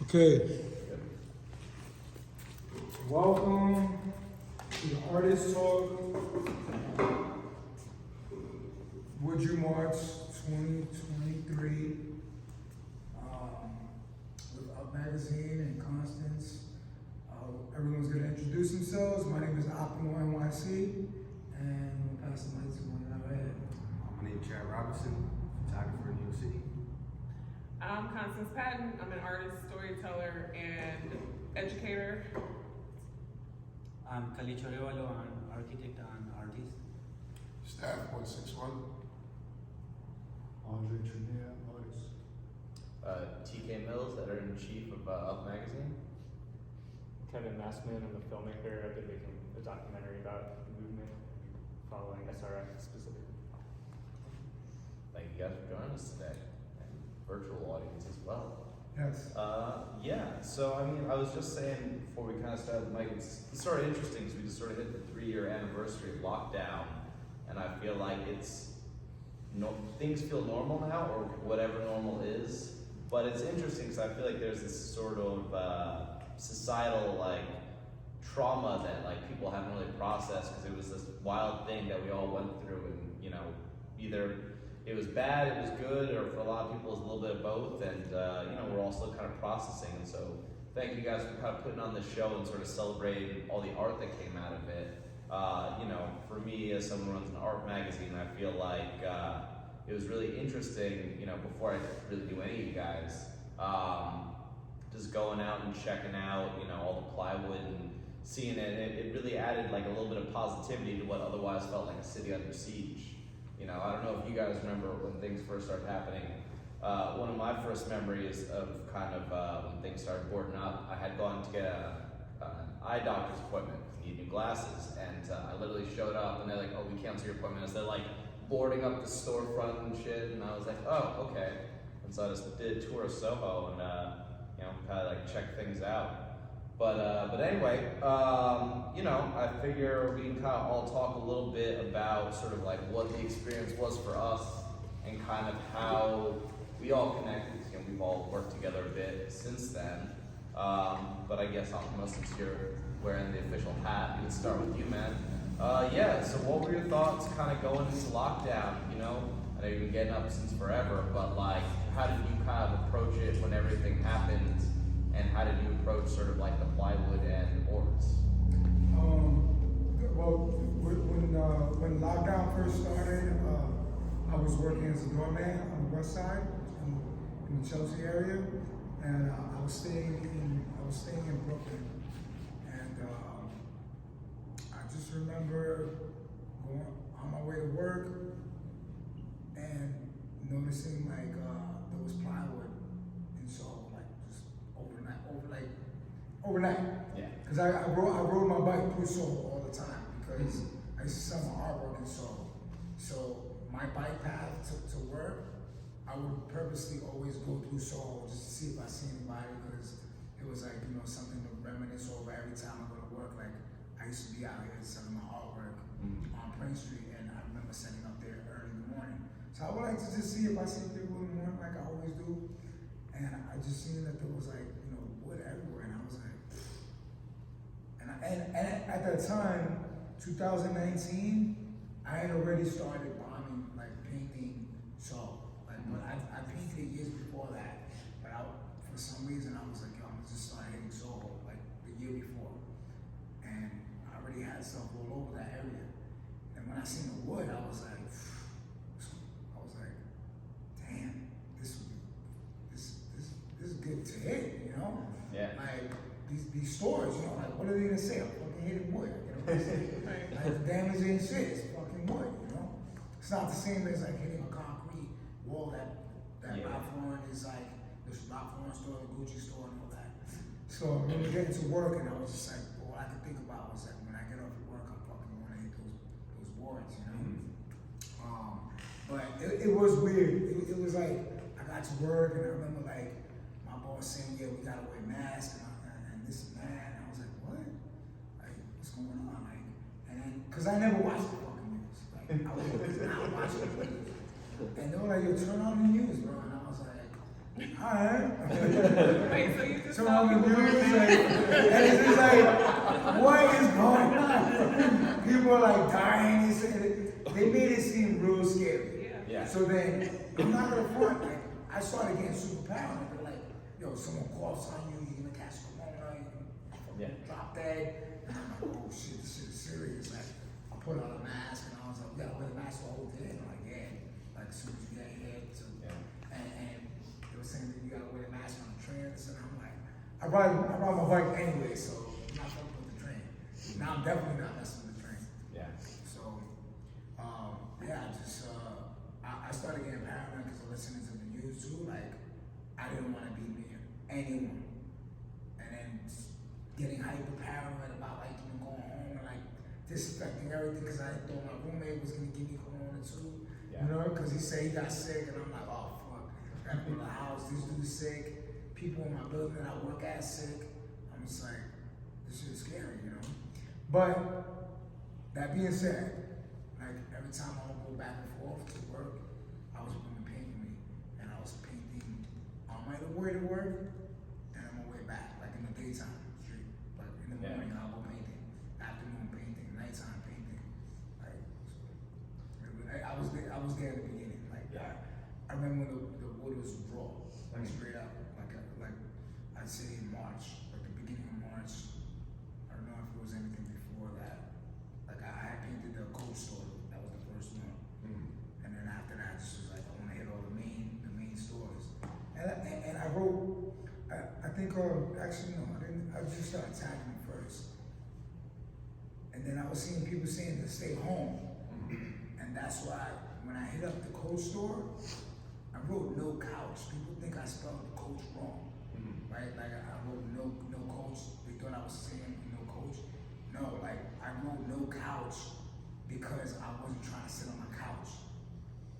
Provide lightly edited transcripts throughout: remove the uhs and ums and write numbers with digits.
Okay. Welcome to the Artist Talk. Would You March 2023 with Up Magazine and Konstance. Everyone's going to introduce themselves. My name is OPTIMONYC, and I'm going to pass the mic to one right ahead. My name is Robertson, photographer in New York City. I'm Konstance Patton. I'm an artist, storyteller, and educator. I'm Calicho, I'm architect and artist. Staff 161. Trenier, artist. TK Mills, editor-in-chief of Up Magazine. Kevin Mastman, I'm a filmmaker. I've been making a documentary about the movement, following SRX specifically. Thank you guys for joining us today, and virtual audience as well. Yes. Yeah, so I mean, I was just saying before we kind of started the mic, it's sort of interesting because we just sort of hit the 3-year anniversary of lockdown, and I feel like things feel normal now, or whatever normal is, but it's interesting because I feel like there's this sort of societal trauma that people haven't really processed because it was this wild thing that we all went through, and either it was bad, it was good, or for a lot of people it was a little bit of both, and we're all still kind of processing. And so thank you guys for kind of putting on this show and sort of celebrating all the art that came out of it. For me, as someone who runs an art magazine, I feel like it was really interesting, before I really knew any of you guys, just going out and checking out, all the plywood and seeing it. It really added a little bit of positivity to what otherwise felt like a city under siege. I don't know if you guys remember when things first started happening. One of my first memories of when things started boarding up, I had gone to get an eye doctor's appointment, need new glasses, and I literally showed up and they're like, "Oh, we canceled your appointment," as they're boarding up the storefront and shit, and I was like, "Oh, okay." And so I just did a tour of Soho and kind of check things out. But anyway, I figure we can kind of all talk a little bit about sort of what the experience was for us and kind of how we all connected. We've all worked together a bit since then. But I guess since you're wearing the official hat, we can start with you, man. So what were your thoughts kind of going into lockdown? I know you've been getting up since forever, but how did you kind of approach it when everything happened? And how did you approach sort of the plywood and boards? When lockdown first started, I was working as a doorman on the west side in the Chelsea area, and I was staying in Brooklyn, and I just remember going on my way to work and noticing there was plywood in Soho, overnight. Yeah. Because I rode my bike through Soho all the time because I used to sell my artwork in Soho. So my bike path to work, I would purposely always go through Soho just to see if I see anybody, because it was something to reminisce over every time I go to work. I used to be out here selling my artwork on Prince Street, and I remember setting up there early in the morning. So I would like to just see if I see people in the morning like I always do. And I just seen that there was wood everywhere, and I was like, and at that time, 2019, I had already started bombing, painting Soho. But I painted it years before that. But for some reason, I was like, yo, I'm gonna just start hitting Soho the year before. And I already had stuff all over that area. And when I seen the wood, I was like, damn, this is good to hit, Yeah. These stores, what are they gonna say? I'm fucking hitting wood, the damage ain't shit, it's fucking wood, It's not the same as hitting a concrete wall that Ralph Lauren is the Ralph Lauren store, the Gucci store, and all that. So I remember getting to work, and I was just all I could think about was when I get off at work, I fucking wanna hit those boards, But it was weird. It was I got to work, and I remember my boss saying, "Yeah, we gotta wear masks and this and that." And I was like, "What? What's going on?" And then, cause I never watched the fucking news. I was not watching the news. And they were like, "Yo, turn on the news, bro." And I was like, "All right." Wait, so you just So on the news, like, and it's just like, what is going on? People are like dying. They made it seem real scary. Yeah. So then, I'm not gonna front. Like, I started getting super paranoid. They're like, yo, someone coughs on you, you're gonna catch corona, you're gonna drop dead. And I'm like, oh shit, this shit is serious. Like, I put on a mask and I was like, yeah, I wear the mask the whole day. And I'm like, yeah, like as soon as you get here, and they were saying that you gotta wear a mask on the trains, and I'm like, I ride my bike anyway, so I'm not fucking with the train. Now I'm definitely not messing with the train. Yeah. So, yeah, I started getting paranoid because of listening to the news too. Like, I didn't want to be near anyone, and then getting hyper paranoid about like going home and like disinfecting everything because I thought my roommate was gonna give me corona too. Yeah. You know, because he said he got sick, and I'm like, oh fuck, I gotta go to the house. This dude's sick. People in my building that I work at sick. I'm just like, this shit is scary, you know. But that being said, like every time I would go back and forth to work, I was bringing paint with me, and I was painting on my way to work and on my way back, like in the daytime, straight. Like in the morning, I'll go painting, afternoon painting, nighttime painting. Like, I was there at the beginning. Like, I remember when the wood was raw, like straight up, like I'd say in March, like the beginning of March. I don't know if it was anything before that. Like I had painted the coat store. That was the first one. And then after that, just was like I want to hit all the main stores. And I wrote. I think actually no, I didn't. I just started tagging them first. And then I was seeing people saying to stay home. And that's why when I hit up the coat store, I wrote no couch. People think I spelled the coach wrong. Right? Like I wrote no coach. They thought I was saying no coach. No, like I wrote no couch because I wasn't trying to sit on my couch.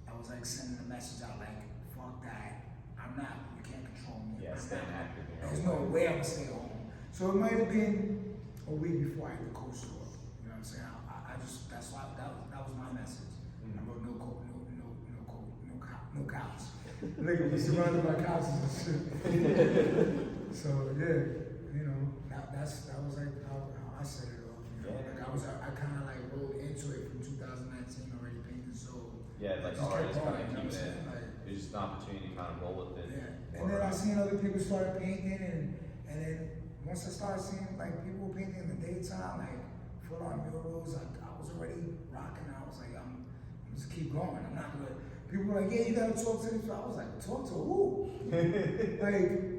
I was like sending a message out like, fuck that. I'm not, you can't control me. Yeah, staying active. There's no way I'm gonna stay home. So it might have been a week before I hit the coach store. You know what I'm saying? I just, that's why, that was my message. I wrote no coach, no couch. Look at me surrounded by couches and shit. So yeah, you know, that was like how I set it off. You know, like I kind of like rolled into it from 2019 already painting. So Yeah, like just artists kept kind going, of you know keep what I'm it. saying? Like, There's just an opportunity to kind of roll with it. yeah, and then I seen other people start painting, and then once I started seeing like people painting in the daytime, like full on murals, I was already rocking. I was like, I'm just keep going. I'm not gonna. People were like, yeah, you gotta talk to them. I was like, talk to who? Like,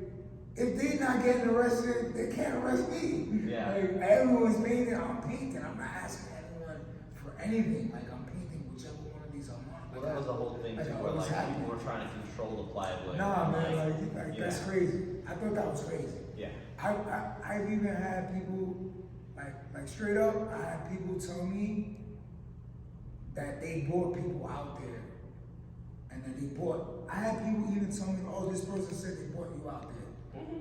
if they're not getting arrested, they can't arrest me. Yeah. Like, everyone's painting, I'm painting. I'm not asking anyone for anything. Like, I'm painting whichever one of these I want. Well, that was the whole thing too, where like people were trying to control the plywood. Nah, man, and, like that's crazy. I thought that was crazy. Yeah. I've even had people, like straight up, I had people tell me that they brought people out there. And then they bought, I had people even tell me, oh, this person said they brought you out there.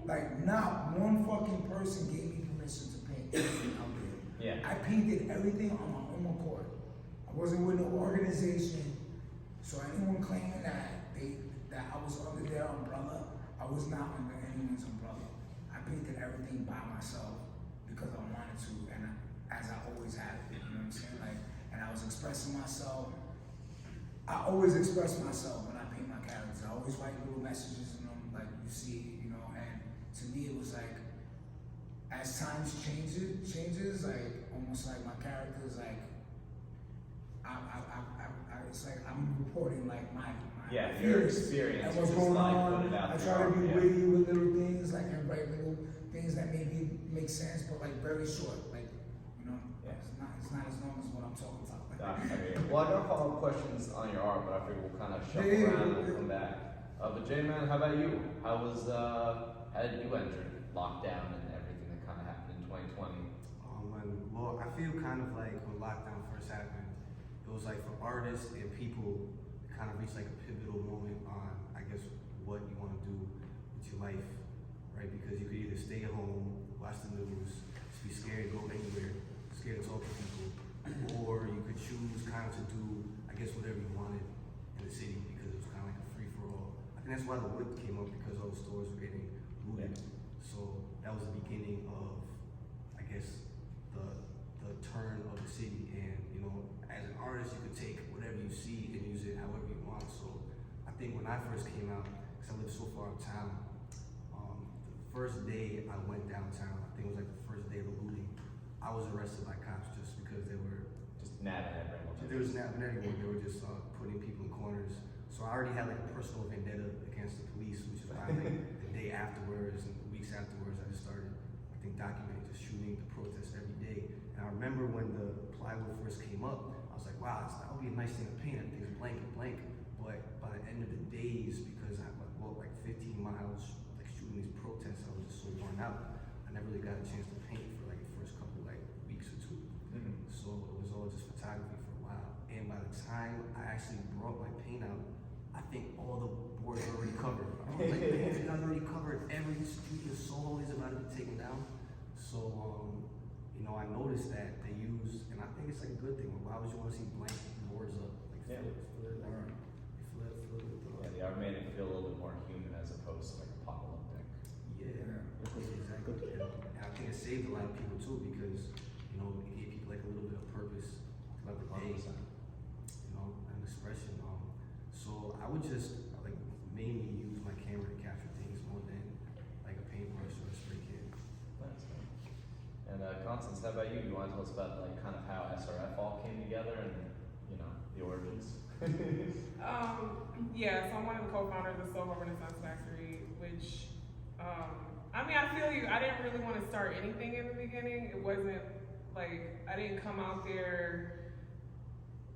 Like, not one fucking person gave me permission to paint anything out there. Yeah. I painted everything on my own accord. I wasn't with no organization. So anyone claiming that I was under their umbrella, I was not under anyone's umbrella. I painted everything by myself because I wanted to, and as I always have, you know what I'm saying? Like, and I was expressing myself. I always express myself when I paint my characters. I always write little messages in them, like you see, you know. And to me, it was like, as times changes, like almost like my characters, like it's like I'm reporting like my your experience. and what's just going like on. put it out I there. try to be Yeah. witty with little things, like and write little things that maybe make sense, but like very short, like you know. Yeah. It's not as long as what I'm talking about. Well, I got follow-up questions on your art, but I figure we'll kind of shuffle around and come back. But J-Man, how about you? How did you enter lockdown and everything that kind of happened in 2020? Well, I feel kind of like when lockdown first happened, it was like for artists and people, it kind of reached like a pivotal moment on, I guess, what you want to do with your life, right? Because you could either stay at home, watch the news, just be scared to go anywhere, scared to talk to people, or you could choose kind of to do, I guess, whatever you wanted in the city because it was kind of like a free-for-all. I think that's why the wood came up, because all the stores were getting looted. So I first came out, because I live so far uptown, the first day I went downtown, I think it was like the first day of the looting, I was arrested by cops just because they were Just nabbing everyone. there was napping everyone. They were just putting people in corners. So I already had like a personal vendetta against the police, which is why like, the day afterwards and the weeks afterwards, I just started, I think, documenting just shooting the protests every day. And I remember when the plywood first came up, I was like, wow, that would be a nice thing to paint. Everything's blank and blank. But by the end of the days, because I walked like 15 miles, like shooting these protests, I was just so worn out. I never really got a chance to paint for like the first couple like weeks or two. So it was all just photography for a while. And by the time I actually brought my paint out, I think all the boards were already covered. I was like, man, you guys already covered every street in Soho is about to be taken down. So, you know, I noticed that they use, and I think it's like a good thing. Why would you want to see blank boards up? Like, Yeah. fill it with Yeah, the art made it feel a little bit more human as opposed to like apocalyptic. Yeah, exactly. And I think it saved a lot of people too because, you know, it gave people like a little bit of purpose throughout the day, 100%. you know, and expression. So I would just like mainly use my camera to capture things more than like a paintbrush or a spray can. Nice, man. And Konstance, how about you? You want to tell us about like kind of how SRF all came together and you know the origins? Yeah, so I'm one of the co-founders of Soho Renaissance Factory, which, I mean, I feel you. I didn't really want to start anything in the beginning. It wasn't like, I didn't come out there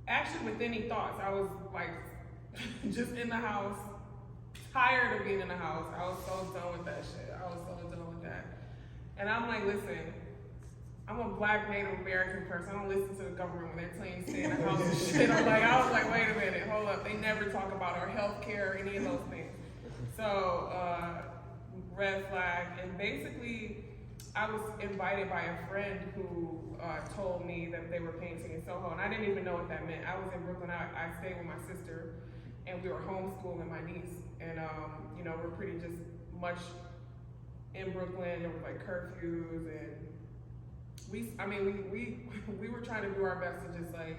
actually with any thoughts. I was like, just in the house, tired of being in the house. I was so done with that shit. I was so done with that. And I'm like, listen, I'm a black Native American person. I don't listen to the government when they're telling you to stay in the house and shit. I was like, wait a minute, hold up. They never talk about our health care or any of those things. So, red flag. And basically, I was invited by a friend who told me that they were painting in Soho, and I didn't even know what that meant. I was in Brooklyn. I stayed with my sister, and we were homeschooling my niece. And, you know, we're pretty just much in Brooklyn. There was like curfews, and we were trying to do our best to just like,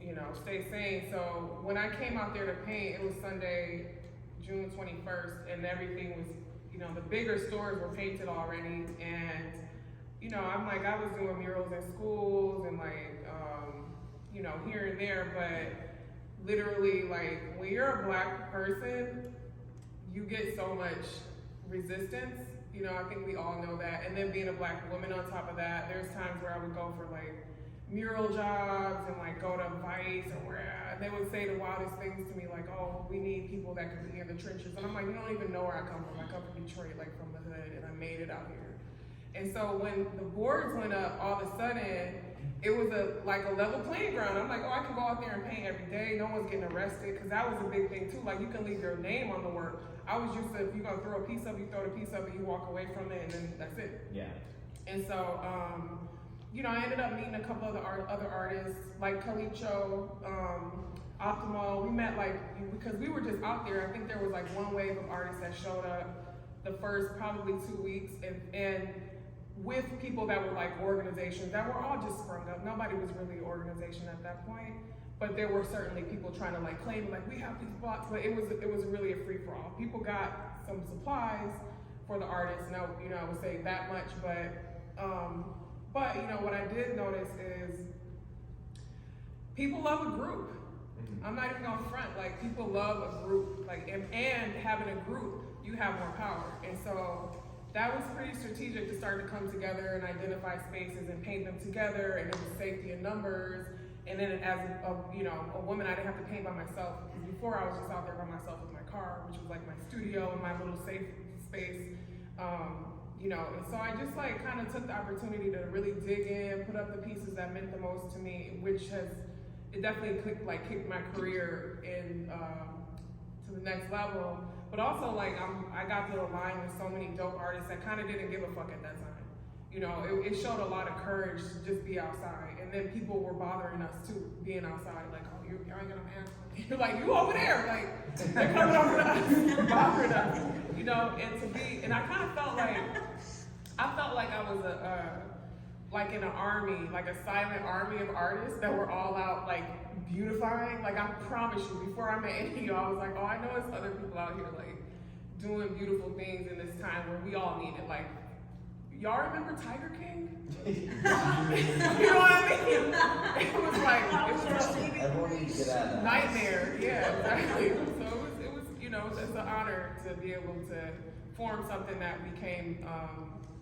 you know, stay sane. So when I came out there to paint, it was Sunday, June 21st, and everything was, you know, the bigger stores were painted already. And, you know, I'm like, I was doing murals in schools and like, you know, here and there, but literally like when you're a black person, you get so much resistance. You know, I think we all know that. And then being a black woman on top of that, there's times where I would go for like mural jobs and like go to Vice or where, and they would say the wildest things to me like, oh, we need people that can be in the trenches. And I'm like, you don't even know where I come from. I come from Detroit, like from the hood, and I made it out here. And so when the boards went up, all of a sudden, it was like a level playing ground. I'm like, oh, I can go out there and paint every day. No one's getting arrested, because that was a big thing too. Like, you can leave your name on the work. I was used to, if you're gonna throw a piece of it, you throw the piece of it, you walk away from it, and then that's it. Yeah. And so, you know, I ended up meeting a couple of other artists, like Calicho, Optimo. We met like, because we were just out there. I think there was like one wave of artists that showed up the first probably 2 weeks, and with people that were like organizations that were all just sprung up. Nobody was really an organization at that point, but there were certainly people trying to like claim like, we have these blocks, but it was really a free for all. People got some supplies for the artists, and I would say that much, but you know, what I did notice is people love a group. I'm not even gonna front, like people love a group, like, and having a group, you have more power. And so that was pretty strategic to start to come together and identify spaces and paint them together, and it was safety in numbers. And then as a woman, I didn't have to paint by myself, because before I was just out there by myself with my car, which was like my studio and my little safe space. You know, and so I just like kind of took the opportunity to really dig in, put up the pieces that meant the most to me, which it definitely kicked my career in to the next level. But also like I got to align with so many dope artists that kind of didn't give a fuck at that time. You know, it showed a lot of courage to just be outside, and then people were bothering us too, being outside, like, oh, you ain't gonna mask. You're like, you over there, like they're coming over to us, you're bothering us, you know. And I kind of felt like I was like in an army, like a silent army of artists that were all out like beautifying. Like I promise you, before I met any of y'all, I was like, oh, I know it's other people out here like doing beautiful things in this time where we all need it. Like, y'all remember Tiger King? You know what I mean? It was like, it was just Everyone needs to get at that. nightmare. Yeah, exactly. So it was, you know, it's an honor to be able to form something that became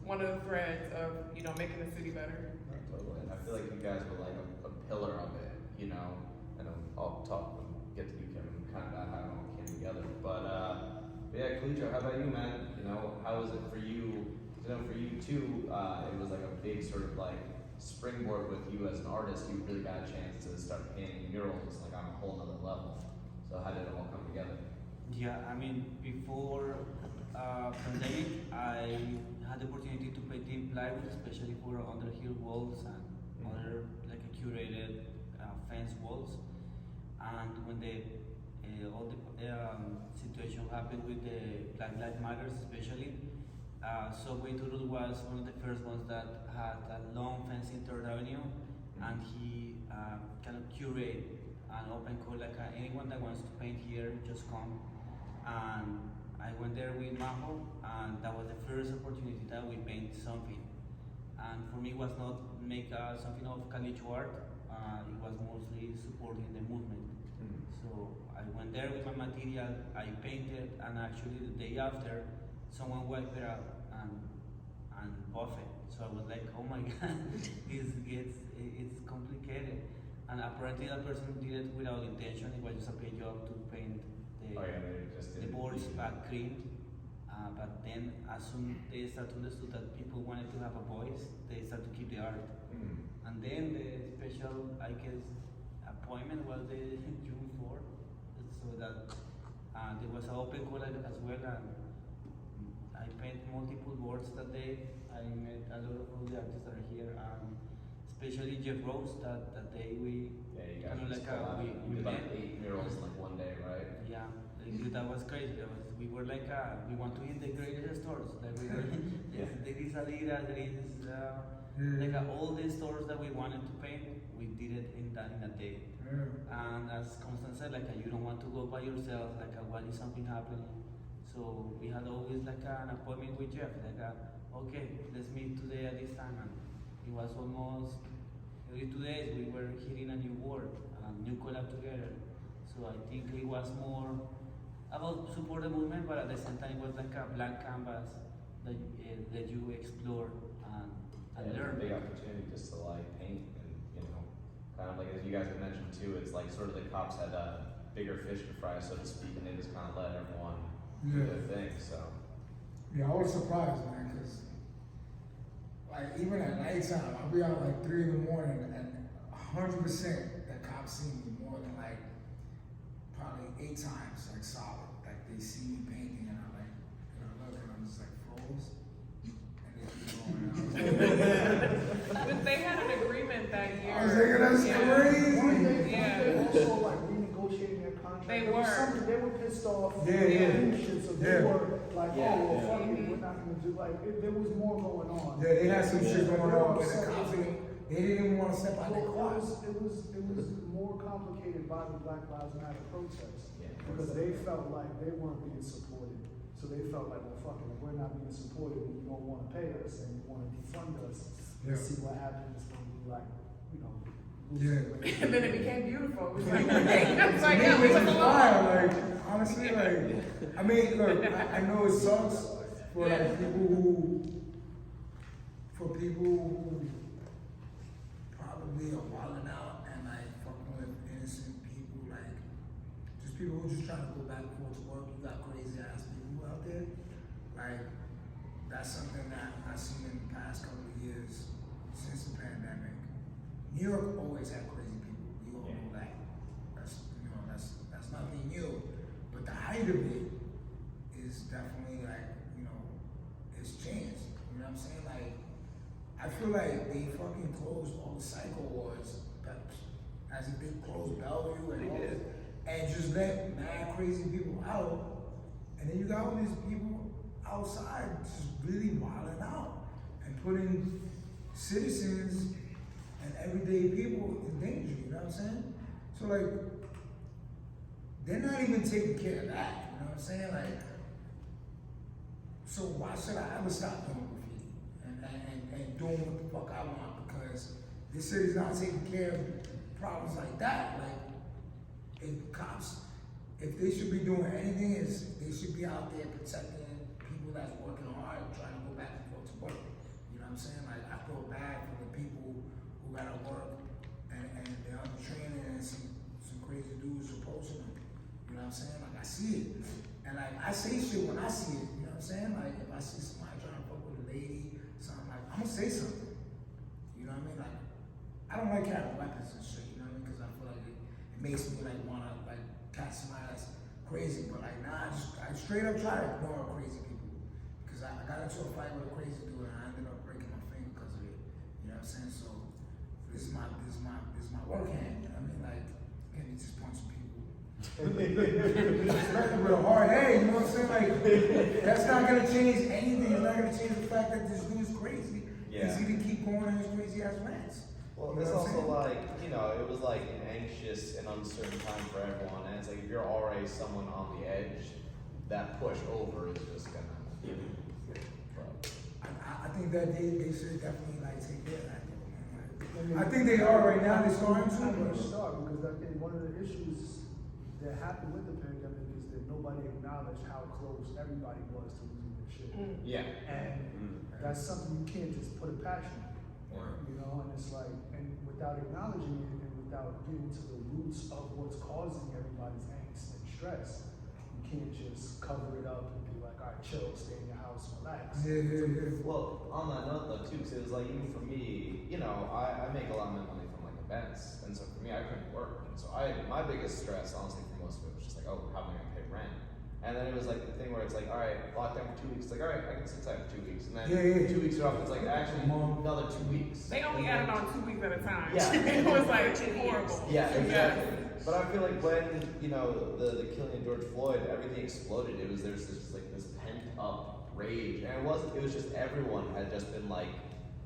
one of the threads of, you know, making the city better. Totally. I feel like you guys were like a pillar of it, you know. And I'll talk when we get to you, Kevin, kind of about how it all came together. But yeah, Calicho, how about you, man? You know, how was it for you? You know, for you too, it was like a big sort of like springboard with you as an artist. You really got a chance to start painting murals like on a whole nother level. So how did it all come together? Yeah, I mean, before pandemic, I had the opportunity to paint in plywood, especially for underhill walls and other like a curated fence walls. And when all the situation happened with the Black Lives Matter, especially, Subway Doodle was one of the first ones that had a long fence in Third Avenue, and he kind of curate an open call like anyone that wants to paint here, just come. And I went there with Majo, and that was the first opportunity that we paint something. And for me, it was not make something of Calicho art. It was mostly supporting the movement. So I went there with my material, I painted, and actually the day after, someone wiped it out and buffed it. So I was like, oh my god, it's complicated. And apparently that person did it without intention. It was just a paint job to paint the boards back cream. But then as soon they start to understand that people wanted to have a voice, they start to keep the art. And then the special, I guess, appointment was the June 4th, so that there was an open call as well, and I painted multiple boards that day. I met a lot of the artists that are here, especially Jeff Rose. That day we you kind of guys like we did like met. 8 murals in like one day, right? Yeah, that was crazy. We were like, we want to integrate the stores. Like we were, there is Adidas, there is all the stores that we wanted to paint. We did it in a day. And as Konstance said, like you don't want to go by yourself. Like what is something happening? So we had always like an appointment with Jeff. Like okay, let's meet today at this time. And it was almost every 2 days we were hitting a new word, a new collab together. So I think it was more about support the movement, but at the same time it was like a blank canvas that you explore and It's learn. a big opportunity just to like paint and, you know, kind of like as you guys have mentioned too, it's like sort of the cops had bigger fish to fry, so to speak, and they just kind of let everyone do their thing, so. Yeah, I was surprised, man, because like even at nighttime, I'll be out like 3 in the morning, and 100% the cops see me more than like probably 8 times, like solid. Like they see me painting, and I'm like, and I look, and I'm just like froze, and they keep going. But they had an agreement that year. I was thinking that's crazy. Yeah. Also, like renegotiating their contract. They There was were. something, they were pissed off. Yeah. Shit, so they Yeah. were like, Yeah. oh, well, fuck it, we're not gonna do like, there was more going on. Yeah, they had some shit going They were on with the upset. cops. They didn't even want to step out their Well, cars. it was more complicated by the Black Lives Matter protests. Yeah. Because they felt like they weren't being supported. So they felt like, well, fuck it, if we're not being supported, and you don't wanna pay us, and you wanna defund us, Yeah. let's see what happens when we like, you know, Yeah. lose And then it became beautiful. It was like, it was like, yeah, To we me, was it's alone. fire, like, honestly, like, I mean, look, I know it sucks for like people who probably are wilding out and like fucking with innocent people, like, just people who just trying to go back and forth to work. You got crazy ass people out there, like, that's something that I've seen in the past couple of years since the pandemic. New York always had crazy people. We all know that. That's nothing new. But the height of it is definitely like, it's changed. You know what I'm saying? Like, I feel like they fucking closed all the psycho wards, as if they closed Bellevue and all this, and just let mad crazy people out. And then you got all these people outside just really wilding out and putting citizens and everyday people in danger, you know what I'm saying? So like, they're not even taking care of that, you know what I'm saying? Like, so why should I ever stop doing graffiti and doing what the fuck I want? Because this city's not taking care of problems like that. Like, if cops, if they should be doing anything, is they should be out there protecting people that's working hard, trying to go back and forth to work. You know what I'm saying? Like, I feel bad for the people who gotta work and they're under training and some crazy dudes approaching them. You know what I'm saying? Like, I see it. And like, I say shit when I see it. You know what I'm saying? Like, if I see somebody trying to fuck with a lady, something like, I'm gonna say something. You know what I mean? Like, I don't like carrying weapons and shit. You know what I mean? Because I feel like it makes me like wanna like catch somebody that's crazy. But like, nah, I straight up try to ignore crazy people. Because I got into a fight with a crazy dude and I ended up breaking my finger because of it. You know what I'm saying? So this is my work hand. You know what I mean? Like, can't be just punching people. With a hard head, you know what I'm saying? Like, that's not gonna change anything. It's not gonna change the fact that this dude's crazy. Yeah. He's gonna keep going on his crazy ass rants. Well, You know it's what I'm also saying? like, you know, it was like an anxious and uncertain time for everyone, and it's like if you're already someone on the edge, that push over is just gonna. But, I think that they should definitely like take care of that. Like, I think they are right now. They're starting How do you to. start? Because I think one of the issues that happened with the pandemic is that nobody acknowledged how close everybody was to losing their shit. yeah. And that's something you can't just put a patch on. You know, and it's like, and without acknowledging it and without getting to the roots of what's causing everybody's angst and stress, you can't just cover it up and be like, all right, chill, stay in your house, relax. Yeah. Well, on that note though too, because it was like even for me, you know, I make a lot of money from like events, and so for me I couldn't work, and so my biggest stress, honestly, for most of it was just like, oh, how am I gonna pay rent? And then it was like the thing where it's like, all right, lockdown for 2 weeks. It's like, all right, I can sit tight for 2 weeks, and then 2 weeks are off. It's like actually another 2 weeks. They only added on 2 weeks at a time. Yeah. It was like horrible. Yeah, exactly. But I feel like when, you know, the killing of George Floyd, everything exploded. There's this like this pent up rage, and it was just everyone had just been like,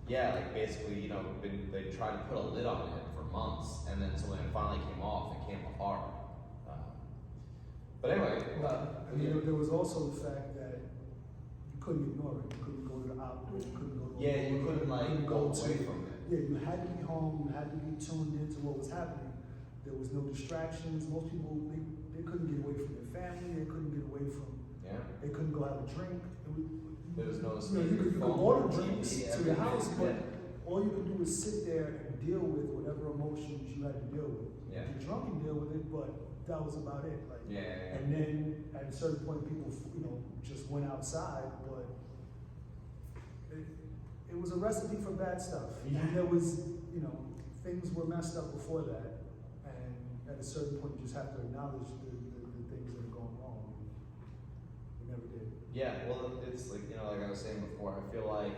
yeah, like basically, you know, they tried to put a lid on it for months, and then so when it finally came off, it came apart. But anyway, I mean, there was also the fact that you couldn't ignore it. You couldn't go to the outlet. You couldn't go to yeah, you couldn't like couldn't go to- away from it. Yeah, you had to be home. You had to be tuned into what was happening. There was no distractions. Most people they couldn't get away from their family. They couldn't get away from. Yeah. They couldn't go have a drink. There was no You know, you could phone, order TV, drinks to everything. your house, but Yeah. all you could do is sit there and deal with whatever emotions you had to deal with. Yeah. Get drunk and deal with it, but that was about it. Like, Yeah. and then at a certain point, people, you know, just went outside, but it was a recipe for bad stuff. Yeah. And there was, you know, things were messed up before that, and at a certain point, you just have to acknowledge the things that are going wrong. We never did. Yeah, well, it's like, you know, like I was saying before, I feel like,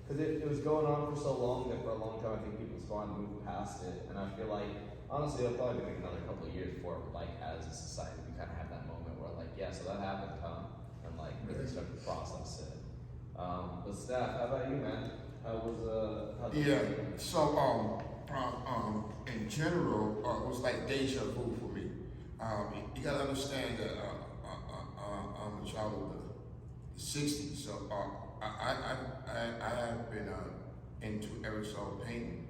because it was going on for so long that for a long time I think people just wanted to move past it, and I feel like, honestly, it'll probably be like another couple of years before, like, as a society, we kind of have that moment where, like, yeah, so that happened, huh? And, like, really start to process it. But Steph, how about you, man? How was, how did Yeah, so, in general, it was like deja vu for me. You gotta understand that, I'm a child of the 60s, so, I have been, into aerosol painting,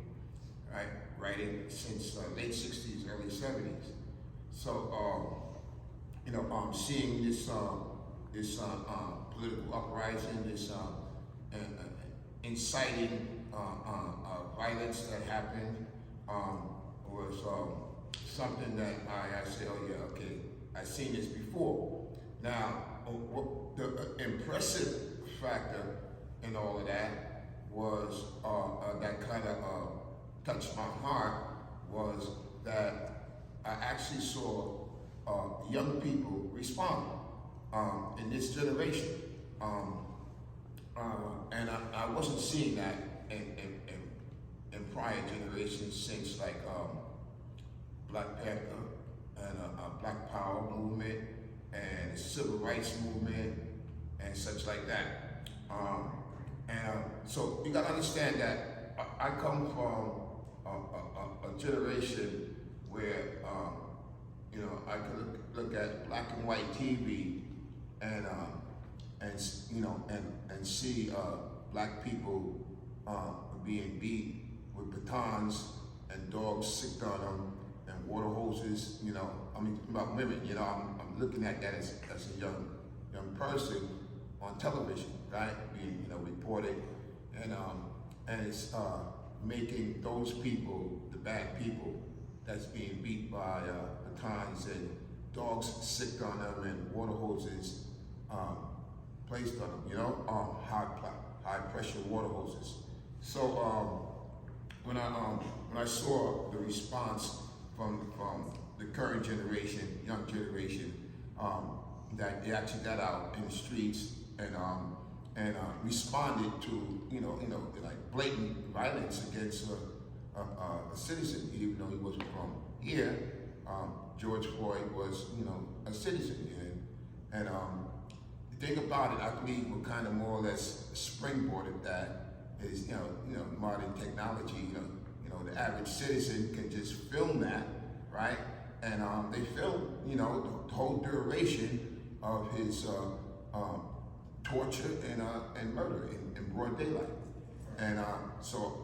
right? Writing since late 60s, early 70s. So, you know, seeing this political uprising, this inciting violence that happened was something that I said, oh yeah, okay, I've seen this before. Now, the impressive factor in all of that was that kind of touched my heart was that I actually saw young people respond in this generation. And I wasn't seeing that in prior generations since like Black Panther and Black Power movement and Civil Rights movement and such like that. So you gotta understand that I come from a generation where, you know, I could look at black and white TV and you know, and see black people being beat with batons and dogs sicked on them and water hoses. You know, I mean, about women. You know, I'm looking at that as a young person on television, right? Being, you know, reported, and it's making those people, the bad people, that's being beat by batons and dogs sicked on them and water hoses placed on them, you know, high pressure water hoses. So when I saw the response from the current generation, young generation, that they actually got out in the streets and responded to, you know, like blatant violence against a citizen, even though he wasn't from here. George Floyd was, you know, a citizen, and the thing about it, I believe, what kind of more or less springboarded that is, you know, modern technology. You know, the average citizen can just film that, right? And they film, you know, the whole duration of his torture and murder in broad daylight. And so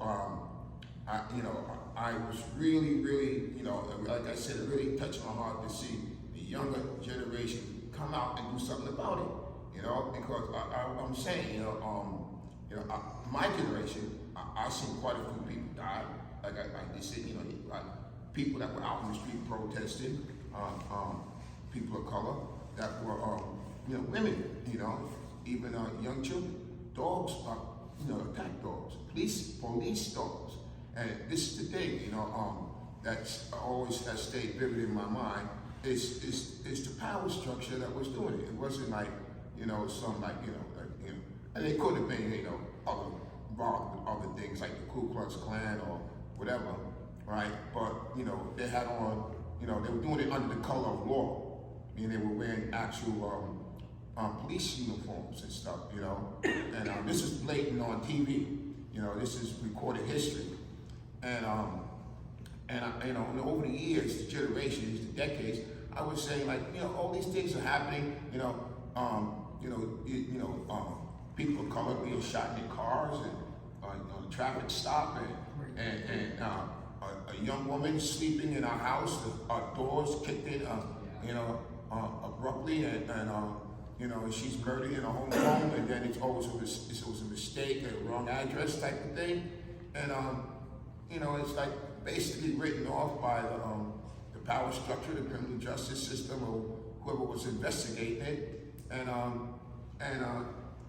I was really, you know, like I said, it really touched my heart to see the younger generation come out and do something about it. You know, because I'm saying, you know, my generation, I've seen quite a few people die. Like I said, you know, like people that were out in the street protesting, people of color that were, you know, women, you know, even young children. Dogs, you know, attack dogs, police dogs. And this is the thing, you know, that's always has stayed vivid in my mind, is the power structure that was doing it. It wasn't like, you know, some like, you know, and it could have been, you know, other things like the Ku Klux Klan or whatever, right? But, you know, they had on, you know, they were doing it under the color of law. I mean, they were wearing actual police uniforms and stuff, you know. And this is blatant on TV. You know, this is recorded history. And you know, over the years, the generations, the decades, I was saying, like, you know, all these things are happening. You know, people of color being shot in their cars and on a traffic stop, and a young woman sleeping in our house, our doors kicked in, you know, abruptly, and you know, she's murdered in a home, and then it was a mistake, a wrong address type of thing, and you know, it's like basically written off by the power structure, the criminal justice system, or whoever was investigating it, and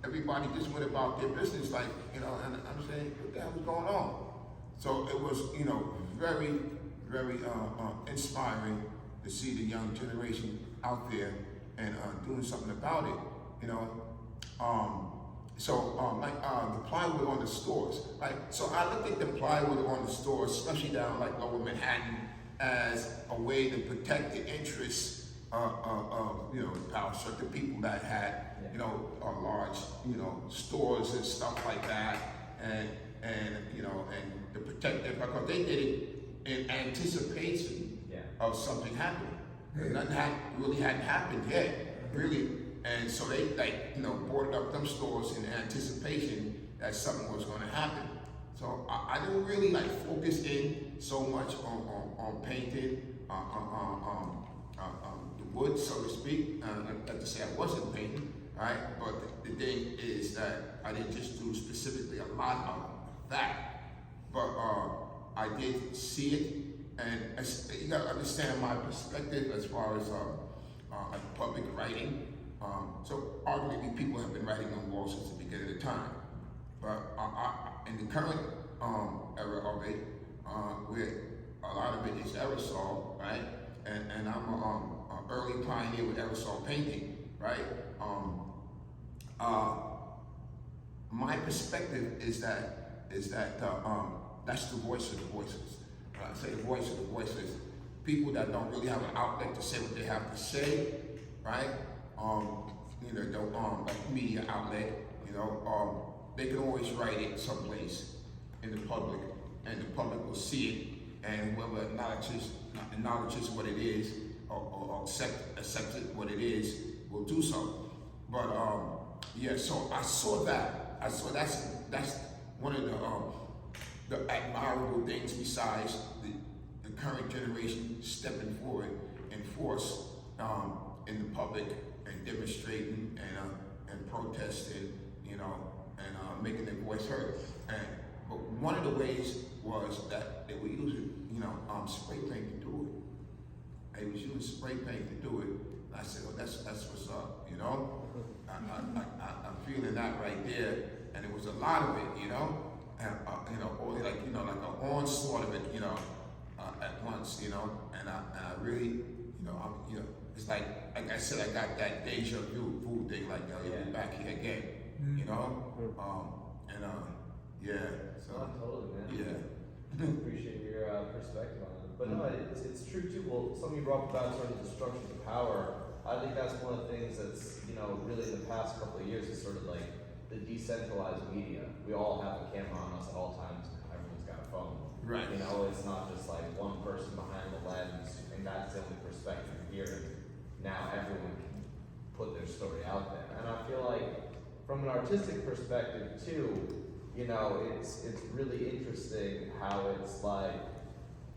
everybody just went about their business, like, you know, and I'm saying, what the hell is going on? So it was, you know, very, very inspiring to see the young generation out there and doing something about it, you know. Like the plywood on the stores, right? So I look at the plywood on the stores, especially down like Lower Manhattan, as a way to protect the interests of you know, the power structure, people that had, you know, large, you know, stores and stuff like that, and you know, and to protect them, because they did it in anticipation of something happening. Nothing really hadn't happened yet, really. And so they, like, you know, boarded up them stores in anticipation that something was going to happen. So I didn't really like focus in so much on painting, the wood, so to speak. Not to say I wasn't painting, right? But the thing is that I didn't just do specifically a lot of that, but I did see it. And you gotta understand my perspective as far as public writing. So arguably people have been writing on walls since the beginning of time. But in the current era of it, where a lot of it is aerosol, right? And I'm an early pioneer with aerosol painting, right? My perspective is that that's the voice of the voiceless. I say the voice of the voiceless, people that don't really have an outlet to say what they have to say, right? You know, don't like media outlet, you know, they can always write it someplace, in the public, and the public will see it, and whoever acknowledges what it is, or accepts it what it is, will do so. But yeah, so I saw that. I saw that's one of the admirable things besides the current generation stepping forward in force in the public and demonstrating and protesting, you know, and making their voice heard. But one of the ways was that they were using, you know, spray paint to do it. They was using spray paint to do it. I said, well, that's what's up, you know. I'm feeling that right there, and it was a lot of it, you know, and you know, or like, you know, like an onslaught of it, you know, at once, you know, and I really, you know, you know, it's like I said, I got that deja vu thing, like, you know, you're back here again, you know, yeah, so Totally, man. yeah. Appreciate your perspective on it. But no, it's true too. Well, something you brought up about sort of the structures of power. I think that's one of the things that's, you know, really in the past couple of years is sort of like the decentralized media. We all have a camera on us at all times. Everyone's got a phone. Right. You know, it's not just like one person behind the lens, and that's the only perspective you're hearing. Now everyone can put their story out there. And I feel like from an artistic perspective too, you know, it's really interesting how it's like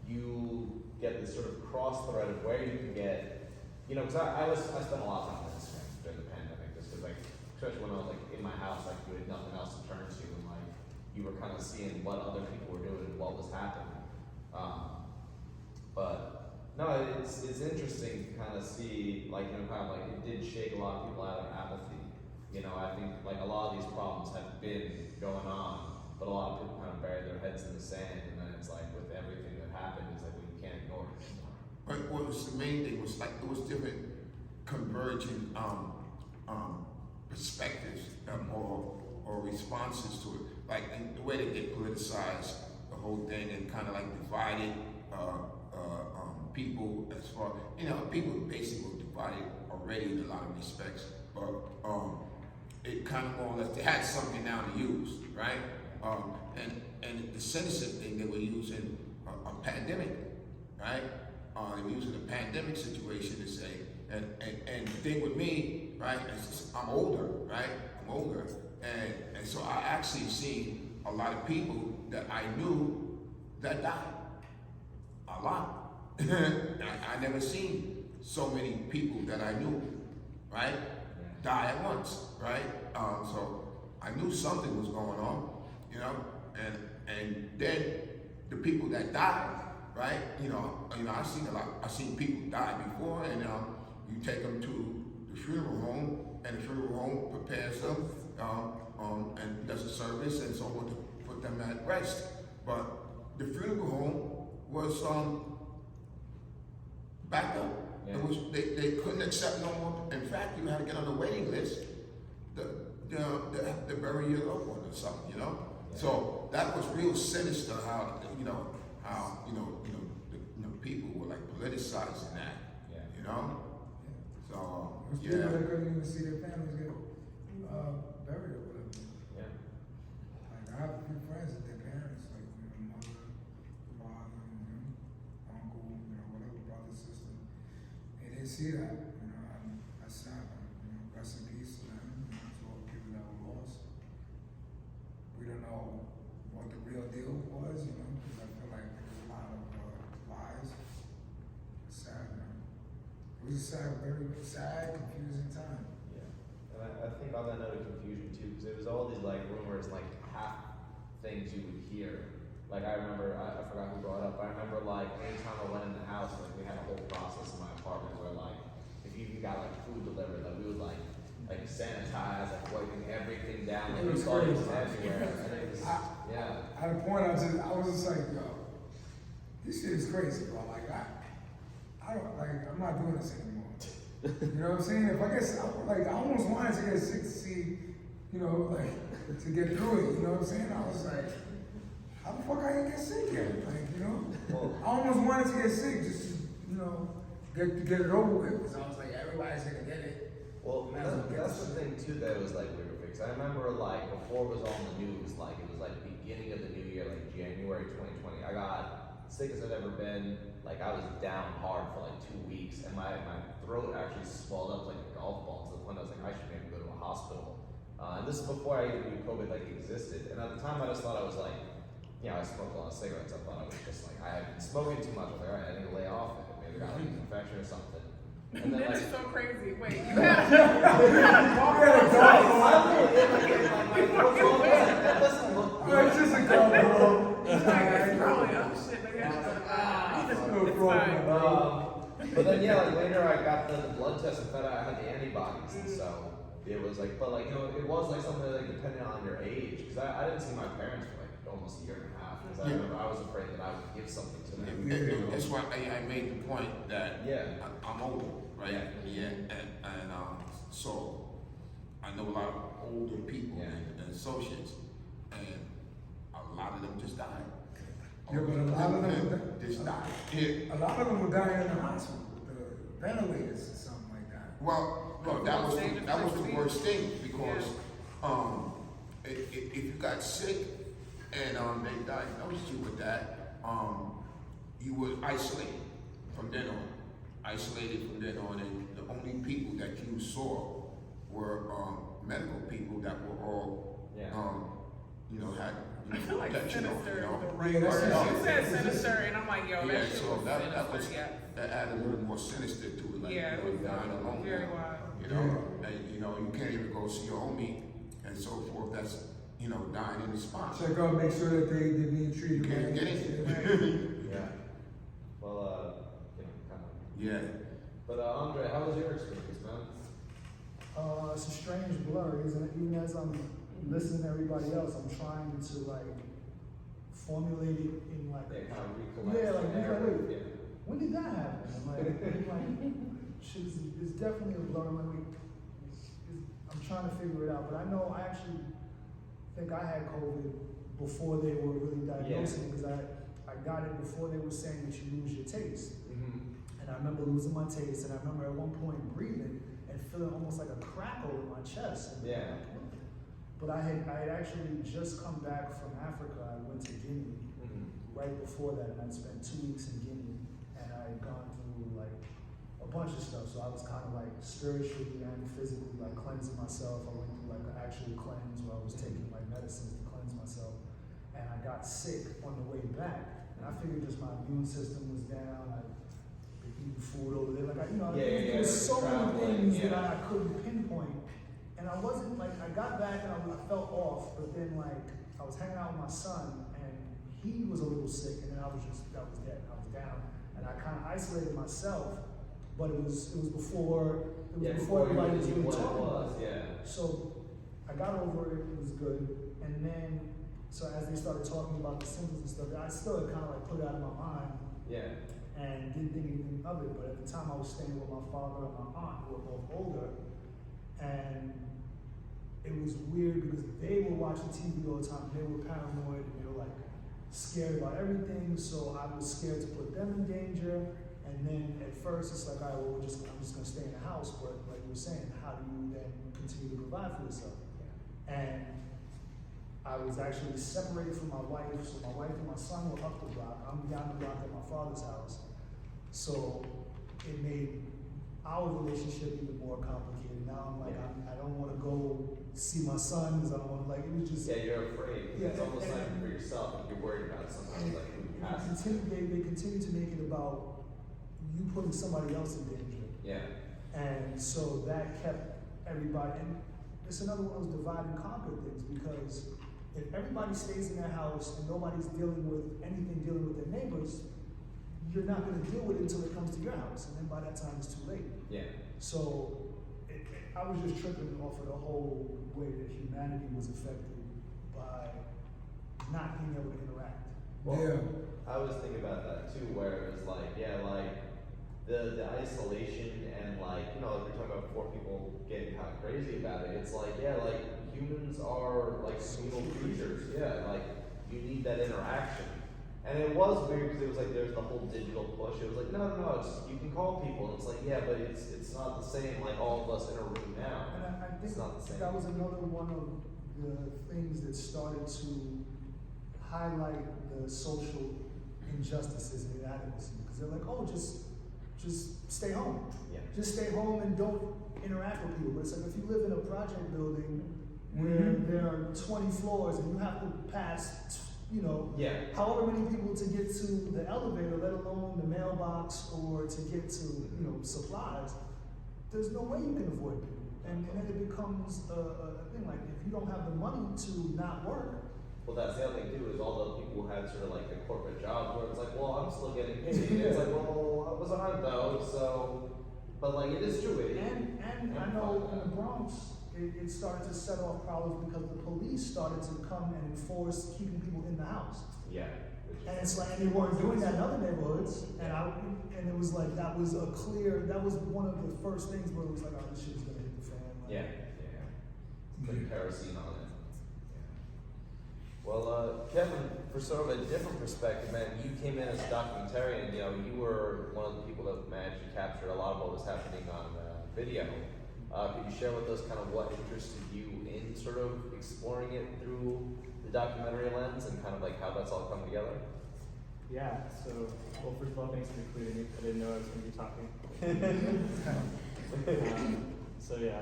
you get this sort of cross thread of where you can get, you know, because I spent a lot of time on Instagram during the pandemic, just because, like, especially when I was like in my house, like you had nothing else to turn to, and like you were kind of seeing what other people were doing and what was happening. But no, it's interesting to kind of see, like, you know, kind of like it did shake a lot of people out of apathy. You know, I think like a lot of these problems have been going on, but a lot of people kind of bury their heads in the sand, and then it's like with everything that happened, it's like we can't ignore it anymore. But what was the main thing was like there was different converging perspectives or responses to it. Like in the way that they politicized the whole thing and kind of like divided people as far, you know, people basically were divided already in a lot of respects, but it kind of more or less, they had something now to use, right? And the censorship thing, they were using a pandemic, right? They were using a pandemic situation to say, and the thing with me, right, is just, I'm older, right? I'm older, and so I actually seen a lot of people that I knew that died, a lot. I never seen so many people that I knew, right, die at once, right? So I knew something was going on, you know, and then the people that died, right? You know, I've seen people die before, and you take them to the funeral home, and the funeral home prepares them and does a service and so on to put them at rest. But the funeral home was backed up. Yeah. It was they couldn't accept no more. In fact, you had to get on the waiting list to bury your loved one or something, you know. Yeah. So that was real sinister. How people were like politicizing that, Yeah. you know. So There's yeah. people that couldn't even see their families get buried or whatever. Yeah. Like I have a few friends that their parents, like, you know, mother, father, you know, uncle, you know, whatever, brother, sister, they didn't see that. You know, that's sad. You know, rest in peace to them. You know, to all the people that were lost. We don't know what the real deal was, you know, because I feel like there was a lot of lies. It's sad, man. It was a sad, very sad, confusing time. Yeah, and I think on that note of confusion too, because it was all these like rumors, like half things you would hear. Like I remember, I forgot who brought it up. I remember like anytime I went in the house, like we had a whole process in my apartment where like if you even got like food delivered, like we would like sanitize, like wiping everything down. Like, It was we saw these crazy. everywhere. And it was, yeah. At a point, I was just like, yo, this shit is crazy, bro. Like, I'm not doing this anymore. You know what I'm saying? If I get, I almost wanted to get sick to see, you know, like, to get through it. You know what I'm saying? I was like, how the fuck I didn't get sick yet? Like, you know? I almost wanted to get sick just to, you know, get it over with. Because I was like, everybody's gonna get it. Well, Might as well get that's this the thing too that was like we were because I remember like before it was on the news, like it was like beginning of the new year, like January 2020. I got sick as I'd ever been. Like I was down hard for like 2 weeks, and my throat actually swelled up like a golf ball to the point I was like, I should maybe go to a hospital. And this is before I even knew COVID like existed. And at the time, I just thought I was like, you know, I smoked a lot of cigarettes. I thought I was just like, I had been smoking too much. I was like, all right, I need to lay off it. Maybe I got like an infection or something. And then That's like, so crazy. Wait, you had a that doesn't look good. It's just a golf ball. It's like, it's growing. Oh shit, maybe I should it's fine. But then yeah, like later I got the blood test and found out I had the antibodies, and so it was like, but like you know, it was like something like depending on your age, because I didn't see my parents for like almost a year and a half, because I remember I was afraid that I would give something to them. That's why I made the point that I'm older, right? Yeah. And so I know a lot of older people and associates, and a lot of them just died. Yeah, but a lot of them just died. A lot of them were dying in the hospital with the ventilators or something like that. Well, that was the worst thing, because if you got sick and they diagnosed you with that, you were isolated from then on. And the only people that you saw were medical people that were all you know, had I feel like protection sinister over, is the right Yeah, that's word. sinister. You said sinister, and I'm like, yo, Yeah, that shit so was that sinister. that added a little more sinister to it, like, Yeah, you it know, was dying alone, very wild. you know, and you know, you can't even go see your homie and so forth, that's, you know, dying in the spot. Check out, make sure that they're being treated. You can't right. get it. Yeah. Well, you know, kind of. Yeah. But Andre, how was your experience, man? It's a strange blur, isn't it? Even as I'm listening to everybody else, I'm trying to like formulate it in like Kind of recollect. yeah, like narrative, wait, when did that happen? Shit is definitely a blur. I'm trying to figure it out, but I know I actually think I had COVID before they were really diagnosing it, because I got it before they were saying that you lose your taste. And I remember losing my taste, and I remember at one point breathing and feeling almost like a crackle in my chest. And but I had actually just come back from Africa. I went to Guinea right before that, and I'd spent 2 weeks in Guinea, and I had gone through like a bunch of stuff. So I was kind of like spiritually and physically like cleansing myself. I went through like an actual cleanse where I was taking like medicines to cleanse myself, and I got sick on the way back. And I figured just my immune system was down. I'd been eating food over there, like there was so many things that I couldn't pinpoint. And I wasn't like, I got back and I felt off, but then like I was hanging out with my son and he was a little sick, and then that was dead. I was down, and I kind of isolated myself, but it was before everybody was really talking about it. So I got over it was good, and then so as they started talking about the symptoms and stuff, I still had kind of like put it out of my mind. And didn't think anything of it, but at the time I was staying with my father and my aunt, who were both older, and it was weird because they were watching TV all the time. They were paranoid and they were like scared about everything. So I was scared to put them in danger. And then at first it's like, all right, well, I'm just gonna stay in the house. But like you were saying, how do you then continue to provide for yourself? And I was actually separated from my wife. So my wife and my son were up the block. I'm down the block at my father's house. So it made our relationship even more complicated. Now I'm like, I don't want to go see my son because I don't want to, like, it was just. You're afraid. It's almost like for yourself, if you're worried about something like they continue to make it about you putting somebody else in danger. And so that kept everybody, and it's another one of those divide and conquer things, because if everybody stays in their house and nobody's dealing with their neighbors, you're not going to deal with it until it comes to your house, and then by that time it's too late. So I was just tripping off of the whole way that humanity was affected by not being able to interact. I was thinking about that too, where it was like, the isolation and like, you know, like we're talking about before people getting kind of crazy about it. It's like, like humans are like communal creatures. Like you need that interaction. And it was weird because it was like there's the whole digital push. It was like no, it's, you can call people. And it's like yeah, but it's not the same. Like all of us in a room now. And I think It's not the same. that was another one of the things that started to highlight the social injustices and inadequacy. Because they're like, oh, just stay home. Yeah. Just stay home and don't interact with people. But it's like if you live in a project building where there are 20 floors and you have to pass, you know, Yeah. however many people to get to the elevator, let alone the mailbox or to get to, you know, supplies, there's no way you can avoid people. And then it becomes a thing like if you don't have the money to not work. Well, that's the other thing too, is all the people who had sort of like the corporate jobs where it's like, well, I'm still getting paid. It's like, well, I was on though, so, but like it is true. And I know in the Bronx, it started to set off problems because the police started to come and enforce keeping people in the house. Yeah. And it's like, and they weren't doing that in other neighborhoods. And it was like, that was one of the first things where it was like, oh, this shit's gonna hit the fan. Like, Yeah. Put kerosene on it. Yeah. Well, Kevin, for sort of a different perspective, man, you came in as a documentarian. You know, you were one of the people that managed to capture a lot of what was happening on video. Could you share with us kind of what interested you in sort of exploring it through the documentary lens and kind of like how that's all come together? Yeah, so, well, first of all, thanks for including me. I didn't know I was going to be talking. So yeah,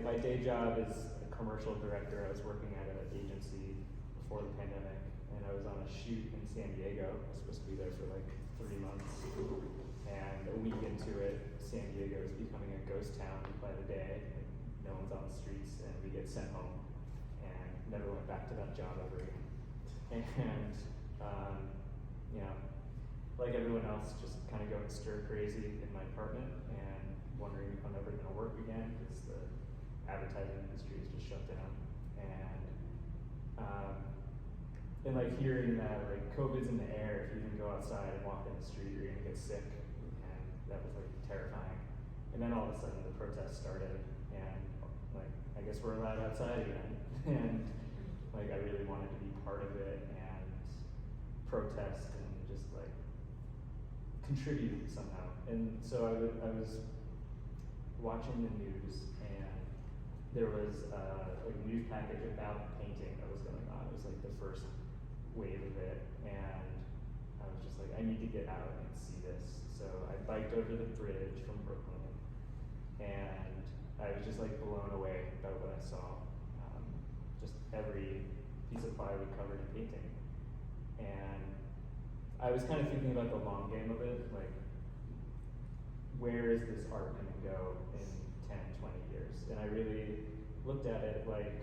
my day job is a commercial director. I was working at an agency before the pandemic, and I was on a shoot in San Diego. I was supposed to be there for like 3 months, and a week into it, San Diego is becoming a ghost town by the day. Like, no one's on the streets, and we get sent home, and never went back to that job ever again. And you know, like everyone else, just kind of going stir crazy in my apartment and wondering if I'm ever going to work again because the advertising industry is just shut down. And like hearing that like COVID's in the air, if you even go outside and walk in the street, you're gonna get sick, and that was like terrifying. And then all of a sudden the protests started, and like I guess we're allowed outside again, and like I really wanted to be part of it and protest and just like contribute somehow. And so I was watching the news, and there was like a news package about painting that was going on. It was like the first wave of it, and I was just like, I need to get out and see this. So I biked over the bridge from Brooklyn, and I was just like blown away by what I saw. Just every piece of plywood covered in painting. And I was kind of thinking about the long game of it, like, where is this art going to go in 10, 20 years? And I really looked at it like,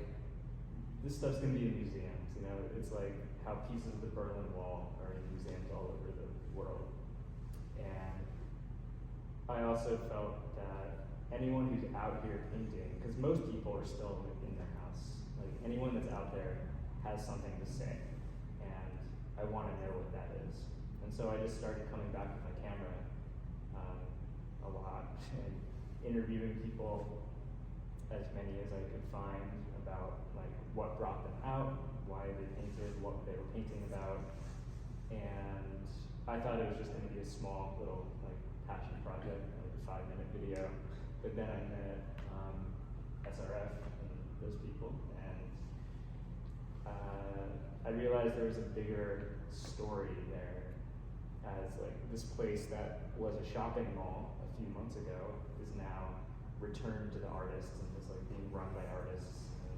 this stuff's going to be in museums, you know? It's like how pieces of the Berlin Wall are in museums all over the world. And I also felt that anyone who's out here painting, because most people are still in their house, like anyone that's out there has something to say, and I want to know what that is. And so I just started coming back with my camera a lot and interviewing people, as many as I could find, about like what brought them out, why they painted, what they were painting about. And I thought it was just going to be a small little like passion project, like a 5-minute video. But then I met SRF and those people, and I realized there was a bigger story there, as like this place that was a shopping mall a few months ago is now returned to the artists and is like being run by artists. And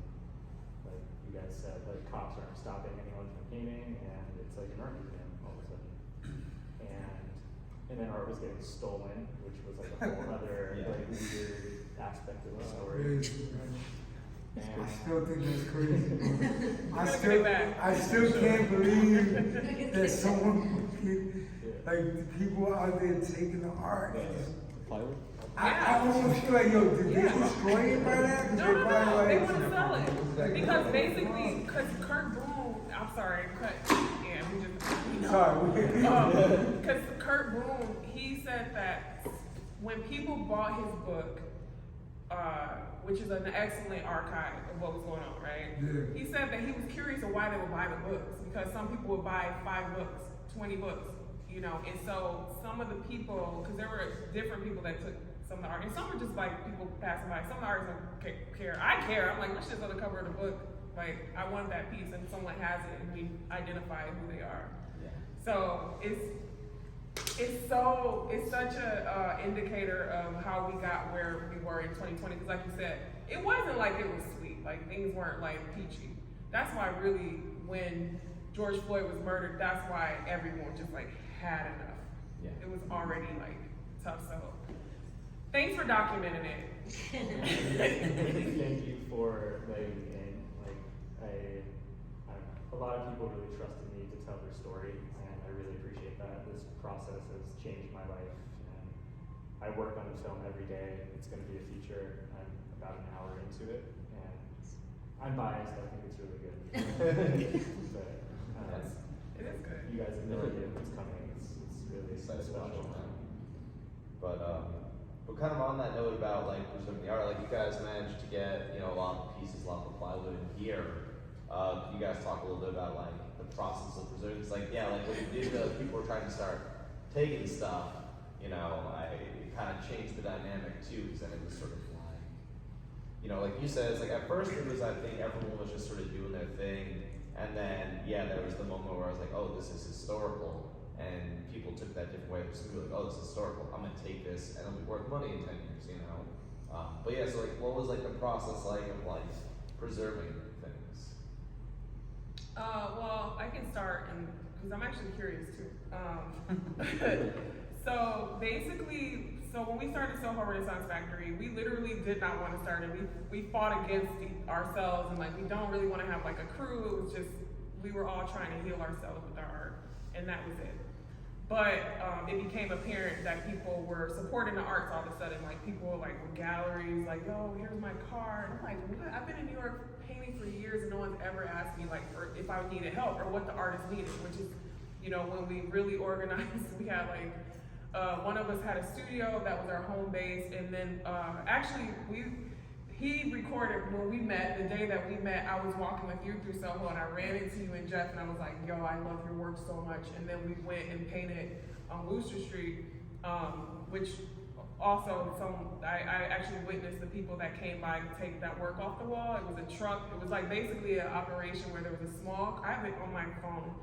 like you guys said, like cops aren't stopping anyone from painting, and it's like an art museum all of a sudden. And then art was getting stolen, which was like a whole other like weird aspect of the story. I still think that's crazy. I We're still can't believe that someone like the people out there taking the art. I almost feel like, yo, did they destroy it by that? 'Cause No, they're probably they like, want to sell it. Because basically, because Kurt Boom, I'm sorry, we know. sorry. Because Kurt Boom, he said that when people bought his book, which is an excellent archive of what was going on, right? Yeah. He said that he was curious of why they would buy the books, because some people would buy 5 books 20 books, you know, and so some of the people, because there were different people that took some of the art, and some were just like people passing by. Some of the artists don't care. I care. I'm like, this shit's on the cover of the book. Like, I want that piece, and someone has it, and we identify who they are. Yeah. So it's such a indicator of how we got where we were in 2020. Because like you said, it wasn't like it was sweet. Like things weren't like peachy. That's why really when George Floyd was murdered, that's why everyone just like had enough. Yeah. It was already like tough. So thanks for documenting it. Thank you for letting me in. Like I don't know, a lot of people really trusted me to tell their story, and I really appreciate that. This process has changed my life, and I work on the film every day. It's going to be a feature. I'm about an hour into it, and I'm biased. I think it's really good. But It is good. you guys have no idea what's coming. It's really Excited to watch special. it, man. But kind of on that note about like preserving the art, like you guys managed to get, you know, a lot of the pieces, a lot of the plywood in here. Can you guys talk a little bit about like the process of preserving? It's like, yeah, like when you did people were trying to start taking stuff, you know, it kind of changed the dynamic too, because then it was sort of like, you know, like you said, it's like at first it was, I think everyone was just sort of doing their thing, and then yeah, there was the moment where I was like, oh, this is historical. And people took that different way. Some people were like, oh, this is historical. I'm gonna take this and it'll be worth money in 10 years, you know. But yeah, so like, what was like the process like of like preserving things? Well, I can start, and because I'm actually curious too. So basically, when we started Soho Renaissance Factory, we literally did not want to start it. We fought against ourselves, and like we don't really want to have like a crew. It was just we were all trying to heal ourselves with our art, and that was it. But it became apparent that people were supporting the arts all of a sudden. Like people were like with galleries, like, yo, here's my card. I'm like, what? I've been in New York painting for years and no one's ever asked me like if I needed help or what the artist needed, which is, you know, when we really organized, we had like, one of us had a studio that was our home base, and then actually he recorded when we met, the day that we met, I was walking with you through Soho and I ran into you and Jeff and I was like, yo, I love your work so much. And then we went and painted on Wooster Street, which also I actually witnessed the people that came by to take that work off the wall. It was a truck, it was like basically an operation where there was a small, I have it on my phone.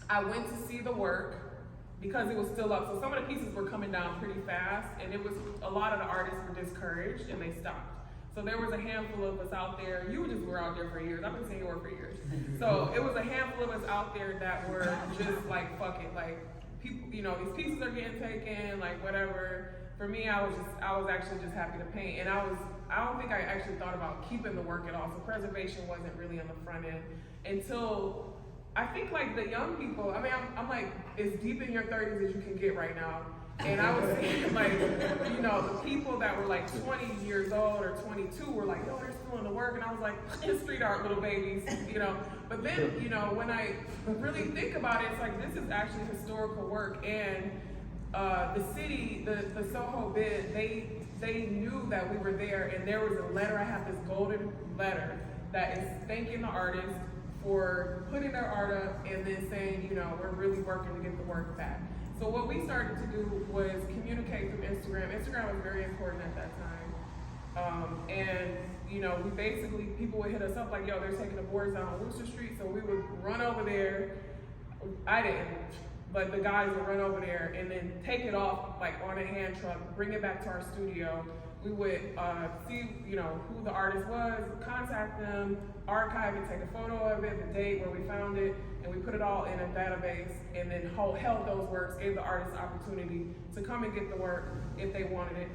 I went to see the work, because it was still up. So some of the pieces were coming down pretty fast, and it was, a lot of the artists were discouraged and they stopped. So there was a handful of us out there, were out there for years, I've been saying you were for years. So it was a handful of us out there that were just like, fuck it, like people, you know, these pieces are getting taken, like whatever. For me, I was actually just happy to paint, and I don't think I actually thought about keeping the work at all. So preservation wasn't really on the front end until, I think like the young people, I mean, I'm like as deep in your 30s as you can get right now. And I was seeing like, you know, the people that were like 20 years old or 22 were like, yo, they're still in the work. And I was like, it's street art, little babies, you know. But then, you know, when I really think about it, it's like, this is actually historical work. And the city, the Soho bid, they knew that we were there. And there was a letter, I have this golden letter that is thanking the artist for putting their art up and then saying, you know, we're really working to get the work back. So what we started to do was communicate through Instagram. Instagram was very important at that time. And, you know, we basically, people would hit us up like, yo, they're taking the boards down on Wooster Street. So we would run over there. I didn't, but the guys would run over there and then take it off like on a hand truck, bring it back to our studio. We would see, you know, who the artist was, contact them, archive it, take a photo of it, the date where we found it, and we put it all in a database, and then held those works, gave the artist opportunity to come and get the work if they wanted it.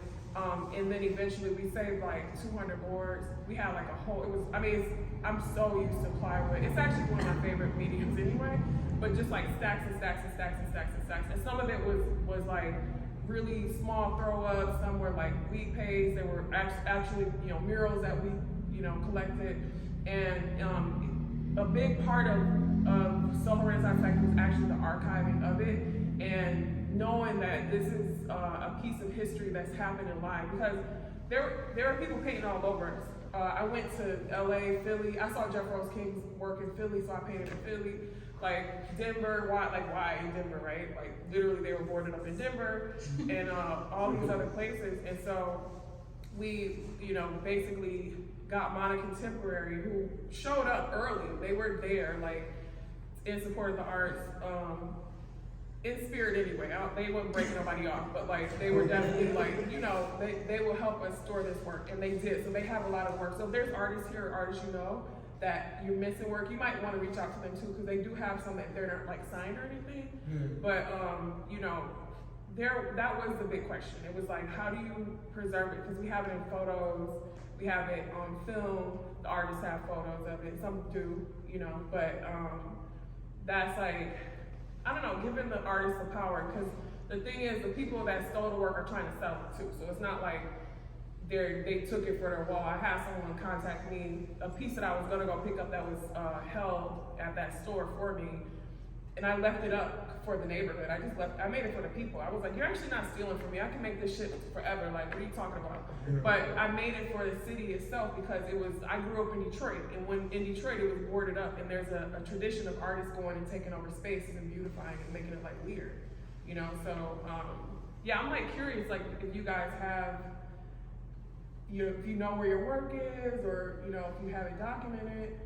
And then eventually we saved like 200 boards. We had like a whole, I'm so used to plywood. It's actually one of my favorite mediums anyway, but just like stacks and stacks and stacks and stacks and stacks. And some of it was like really small throw-ups, some were like weed paste, there were actually, you know, murals that we, you know, collected. And a big part of Soho Renaissance Factory was actually the archiving of it, and knowing that this is a piece of history that's happening live, because there are people painting all over us. I went to LA, Philly. I saw Jeff Rose King's work in Philly, so I painted in Philly. Like Denver, why in Denver, right? Like literally they were boarded up in Denver and all these other places. And so we, basically got Mana Contemporary, who showed up early. They were there, like, in support of the arts, in spirit anyway. They wouldn't break nobody off, but like, they were definitely like, they will help us store this work, and they did. So they have a lot of work. So if there's artists here or artists that you're missing work, you might want to reach out to them too, because they do have some that they're not like signed or anything. But that was the big question. It was like, how do you preserve it? Because we have it in photos, we have it on film, the artists have photos of it, some do, but that's like, I don't know, giving the artists the power, because the thing is, the people that stole the work are trying to sell it too, so it's not like they took it for their wall. I had someone contact me, a piece that I was gonna go pick up that was held at that store for me, and I left it up for the neighborhood. I made it for the people. I was like, you're actually not stealing from me. I can make this shit forever. Like, what are you talking about? But I made it for the city itself because I grew up in Detroit, and when in Detroit it was boarded up, and there's a tradition of artists going and taking over spaces and beautifying and making it like weird, So yeah, I'm like curious, like if you guys have, if you know where your work is, or if you have it documented.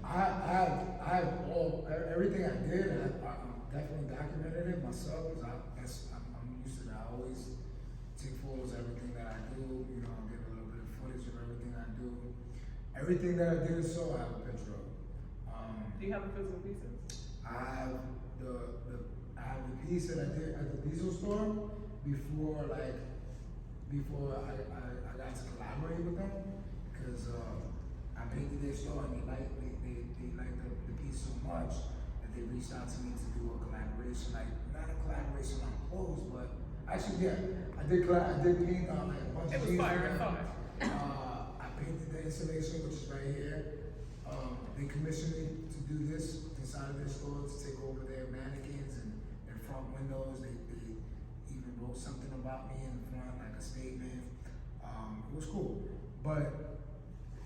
I have everything I did. I definitely documented it myself. I'm used to that. I always take photos of everything that I do. Give a little bit of footage of everything I do. Everything that I did, so I have a picture of. Do you have the physical pieces? I have the piece that I did at the Diesel store before I got to collaborate with them, because I painted their store and they liked the piece so much that they reached out to me to do a collaboration, like not a collaboration on clothes, but actually I did paint like a bunch of jeans. It was fire, I saw it. I painted the installation, which is right here. They commissioned me to do this inside of their store, to take over their mannequins and their front windows. They even wrote something about me in the front, like a statement. It was cool. But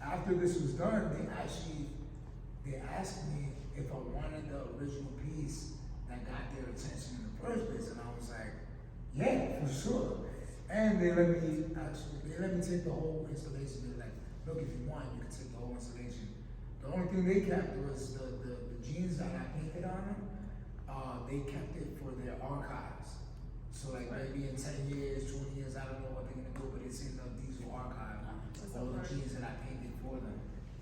after this was done, they asked me if I wanted the original piece that got their attention in the first place, and I was like, yeah, for sure. And they let me take the whole installation. They're like, look, if you want, you can take the whole installation. The only thing they kept was the jeans that I painted on them. They kept it for their archives. So like maybe in 10 years, 20 years, I don't know what they're gonna do, but it's in the Diesel archive. All the jeans that I painted for them,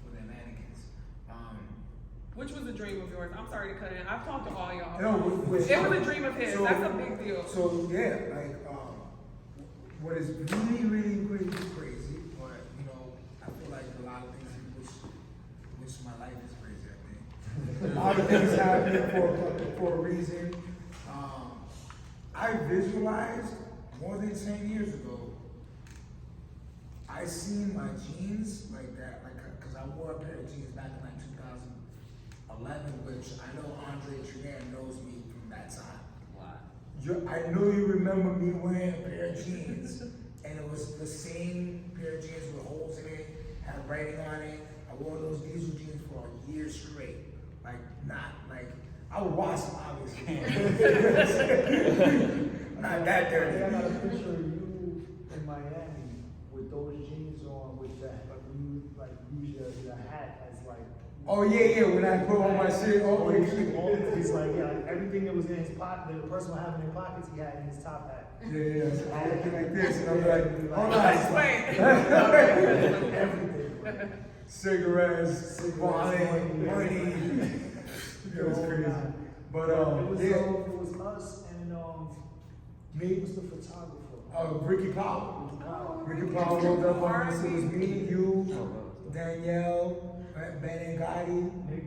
for their mannequins. Which was a dream of yours? I'm sorry to cut in. I've talked to all y'all. No, it was a dream of his. That's a big deal. So yeah, like what is really, really, really crazy, but I feel like a lot of things wish my life is crazy, I think. A lot of things happen for a reason. I visualized more than 10 years ago, I seen my jeans like that, because I wore a pair of jeans back in like 2011, which I know Andre Trenier knows me from that time. Wow. I know you remember me wearing a pair of jeans, and it was the same pair of jeans with holes in it, had writing on it. I wore those Diesel jeans for a year straight. I would wash them, obviously. Not that dirty. I got a picture of you in Miami with those jeans on, with that, you use your hat as like. Oh yeah, when I put on my shit, He's like, everything that was in his pocket, the person having in pockets, he had in his top hat. Yeah, so I'm looking like this, and I'm like, hold on. Everything. Cigarettes, money. It was crazy. But it was us and me was the photographer. Ricky Powell. Ricky Powell rolled up on us. It was me, you, Danielle, Ben and Gotti.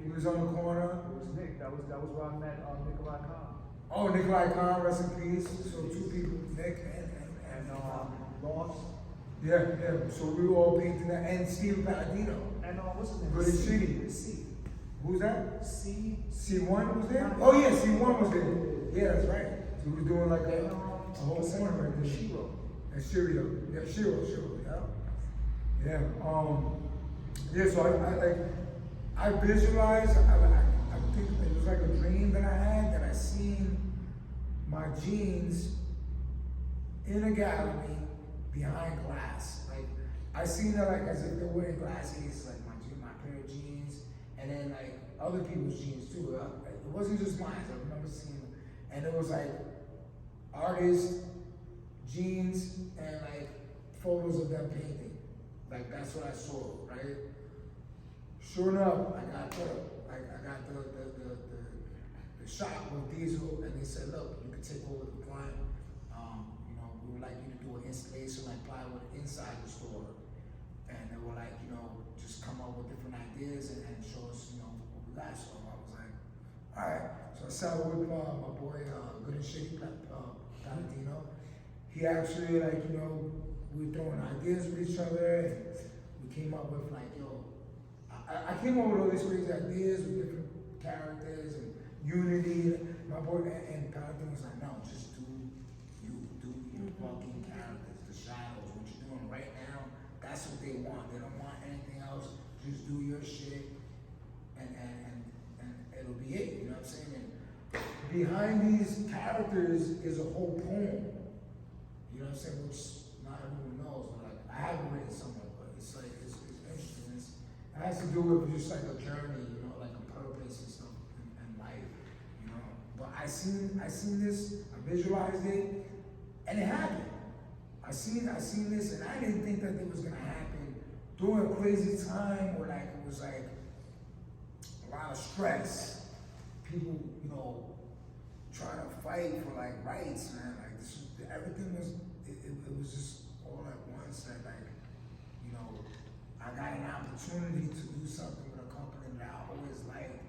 He was on the corner. It was Nick. That was where I met Nikolai Khan. Oh, Nikolai Khan, rest in peace. So two people, Nick and Ross. Yeah. So we were all painting that, and Steve Palladino. And what's his name? Good and shitty. C. Who's that? C1 was there? Oh yeah, C1 was there. Yeah, that's right. So we were doing like a whole corner right there. Shiro. And Shiro. Yeah, Shiro, yeah. Yeah. Yeah. So I visualized. I think it was like a dream that I had, that I seen my jeans in a gallery behind glass. Like I seen it like as if they're wearing glasses, like my pair of jeans, and then like other people's jeans too. It wasn't just mine. I remember seeing them, and it was like artists, jeans, and like photos of them painting. Like that's what I saw, right? Sure enough, I got the shop with Diesel, and they said, look, you can take over the client. You know, we would like you to do an installation like plywood inside the store. And they were like, you know, just come up with different ideas and show us, you know, what we got. So I was like, all right. So I sat with my boy, Good and Shitty, Valentino. He actually, like, you know, we were throwing ideas with each other, and we came up with like, yo, I came up with all these crazy ideas with different characters and unity. My boy and Valentino was like, no, just do your fucking characters, the shadows, what you're doing right now. That's what they want. They don't want anything else. Just do your shit, and it'll be it. You know what I'm saying? And behind these characters is a whole poem. You know what I'm saying? Which not everyone knows, but like I have it written somewhere, but it's like it's interesting. It has to do with just like a journey, you know, like a purpose and stuff in life, you know. But I seen this, I visualized it, and it happened. I seen this, and I didn't think that it was gonna happen during a crazy time where like it was like a lot of stress. People, you know, trying to fight for like rights, man. Like this was, everything was, it was just all at once that like, you know, I got an opportunity to do something with a company that I always liked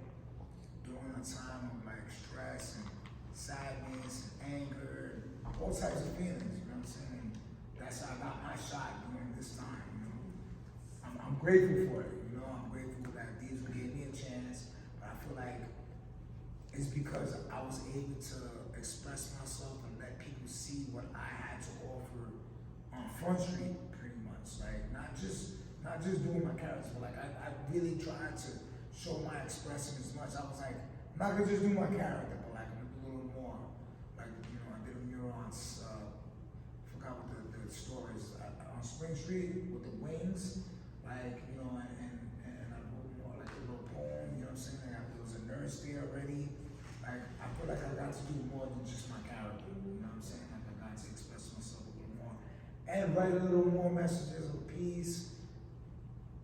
during a time of like stress and sadness and anger and all types of feelings, you know what I'm saying? That's how I got my shot during this time, you know. I'm grateful for it, you know. I'm grateful that Diesel gave me a chance, but I feel like it's because I was able to express myself and let people see what I had to offer on Front Street, pretty much. Like not just doing my characters, but like I really tried to show my expression as much. I was like, I'm not gonna just do my character, but like I'm gonna do a little more. Like, you know, I did a mural on forgot what the story is, on Spring Street with the wings, like, you know, and I wrote more like a little poem, you know what I'm saying? Like, there was a nurse there already. Like, I feel like I got to do more than just my character, you know what I'm saying? Like, I got to express myself a little more and write a little more messages of peace.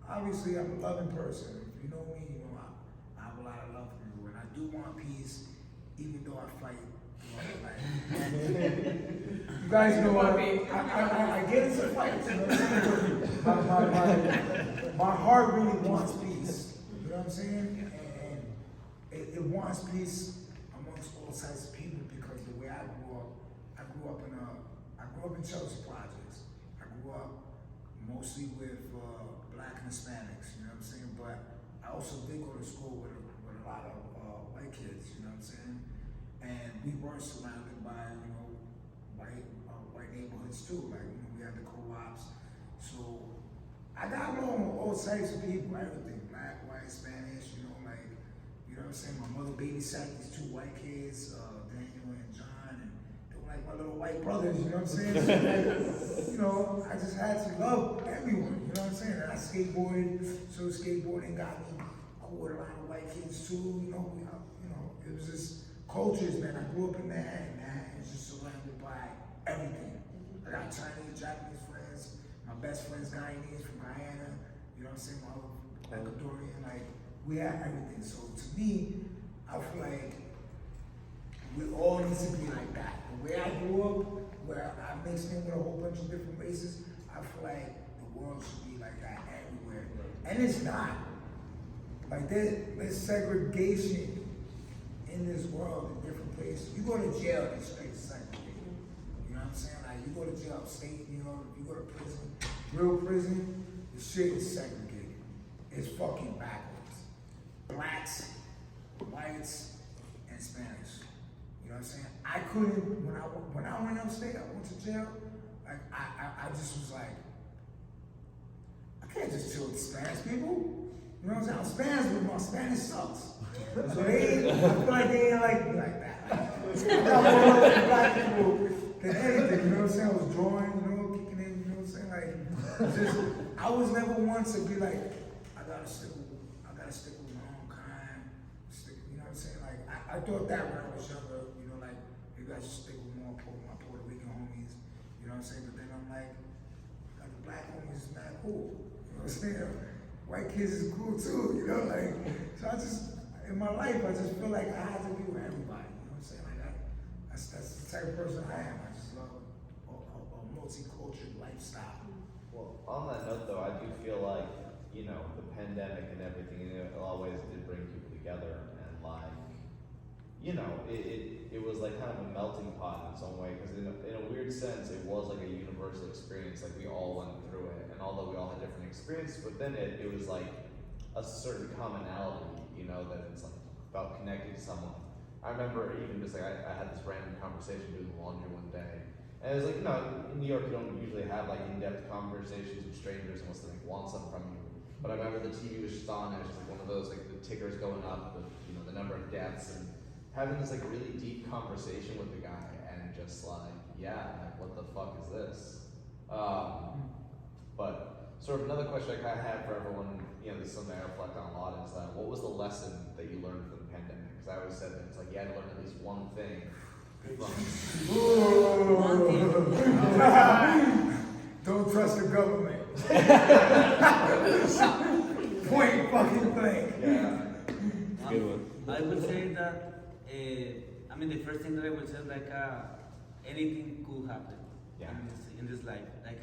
Obviously, I'm a loving person. If you know me, you know I have a lot of love for you, and I do want peace, even though I fight. You guys know I get into fights. You know? My heart really wants peace. You know what I'm saying? And it wants peace amongst all types of people, because the way I grew up in Chelsea projects. I grew up mostly with Black and Hispanics. You know what I'm saying? But I also did go to school with a lot of white kids. You know what I'm saying? And we were surrounded by, you know, white neighborhoods too. Like, you know, we had the co-ops. So I got along with all types of people, everything, Black, white, Spanish, you know, like, you know what I'm saying? My mother babysat these two white kids, Daniel and John, and they were like my little white brothers, you know what I'm saying? So like, you know, I just had to love everyone, you know what I'm saying? And I skateboarded, so skateboarding got me cool with a lot of white kids too, you know, it was just cultures, man. I grew up in Manhattan, man. It's just surrounded by everything. I got Chinese, Japanese friends. My best friend's Guyanese from Guyana. You know what I'm saying? My Ecuadorian, like, we have everything. So to me, I feel like we all need to be like that. The way I grew up, where I mixed in with a whole bunch of different races, I feel like the world should be like that everywhere. And it's not. Like, there's segregation in this world, in different places. You go to jail, it's straight segregated. You know what I'm saying? Like, you go to jail upstate, you know, you go to prison, real prison, the shit is segregated. It's fucking backwards. Blacks, whites, and Spanish. You know what I'm saying? I couldn't, when I went upstate, I went to jail, like, I just was like, I can't just chill with Spanish people. You know what I'm saying? I'm Spanish, but my Spanish sucks. So they, I feel like they ain't like me like that. I got more love for black people than anything, you know what I'm saying? I was drawing, you know, kicking in, you know what I'm saying? Like, just, I was never one to be like, I gotta stick with my own kind, you know what I'm saying? Like, I thought that when I was younger, you know, like, maybe I should stick with my Puerto Rican homies, you know what I'm saying? But then I'm like the black homies is mad cool, you know what I'm saying? White kids is cool too, you know, like, so I just, in my life, I just feel like I have to be with everybody, you know what I'm saying? Like, that's the type of person I am. I just love a multicultural lifestyle. Well, on that note though, I do feel like, you know, the pandemic and everything, in a lot of ways did bring people together, and like, you know, it was like kind of a melting pot in its own way, because in a weird sense, it was like a universal experience, like we all went through it, and although we all had different experiences within it, it was like a certain commonality, you know, that it's like about connecting to someone. I remember even just like, I had this random conversation doing the laundry one day, and it was like, you know, in New York you don't usually have like in-depth conversations with strangers unless they like want something from you. But I remember the TV was just on, and it was just like one of those, like the tickers going up with, you know, the number of deaths, and having this like really deep conversation with the guy, and just like, yeah, like what the fuck is this? But sort of another question I kind of had for everyone, you know, this is something I reflect on a lot, is what was the lesson that you learned from the pandemic? Because I always said that it's like you had to learn at least one thing from Don't trust the government. Point fucking blank. Yeah. Good one. I would say that, I mean, the first thing that I would say is like, anything could happen Yeah. in this life. Like,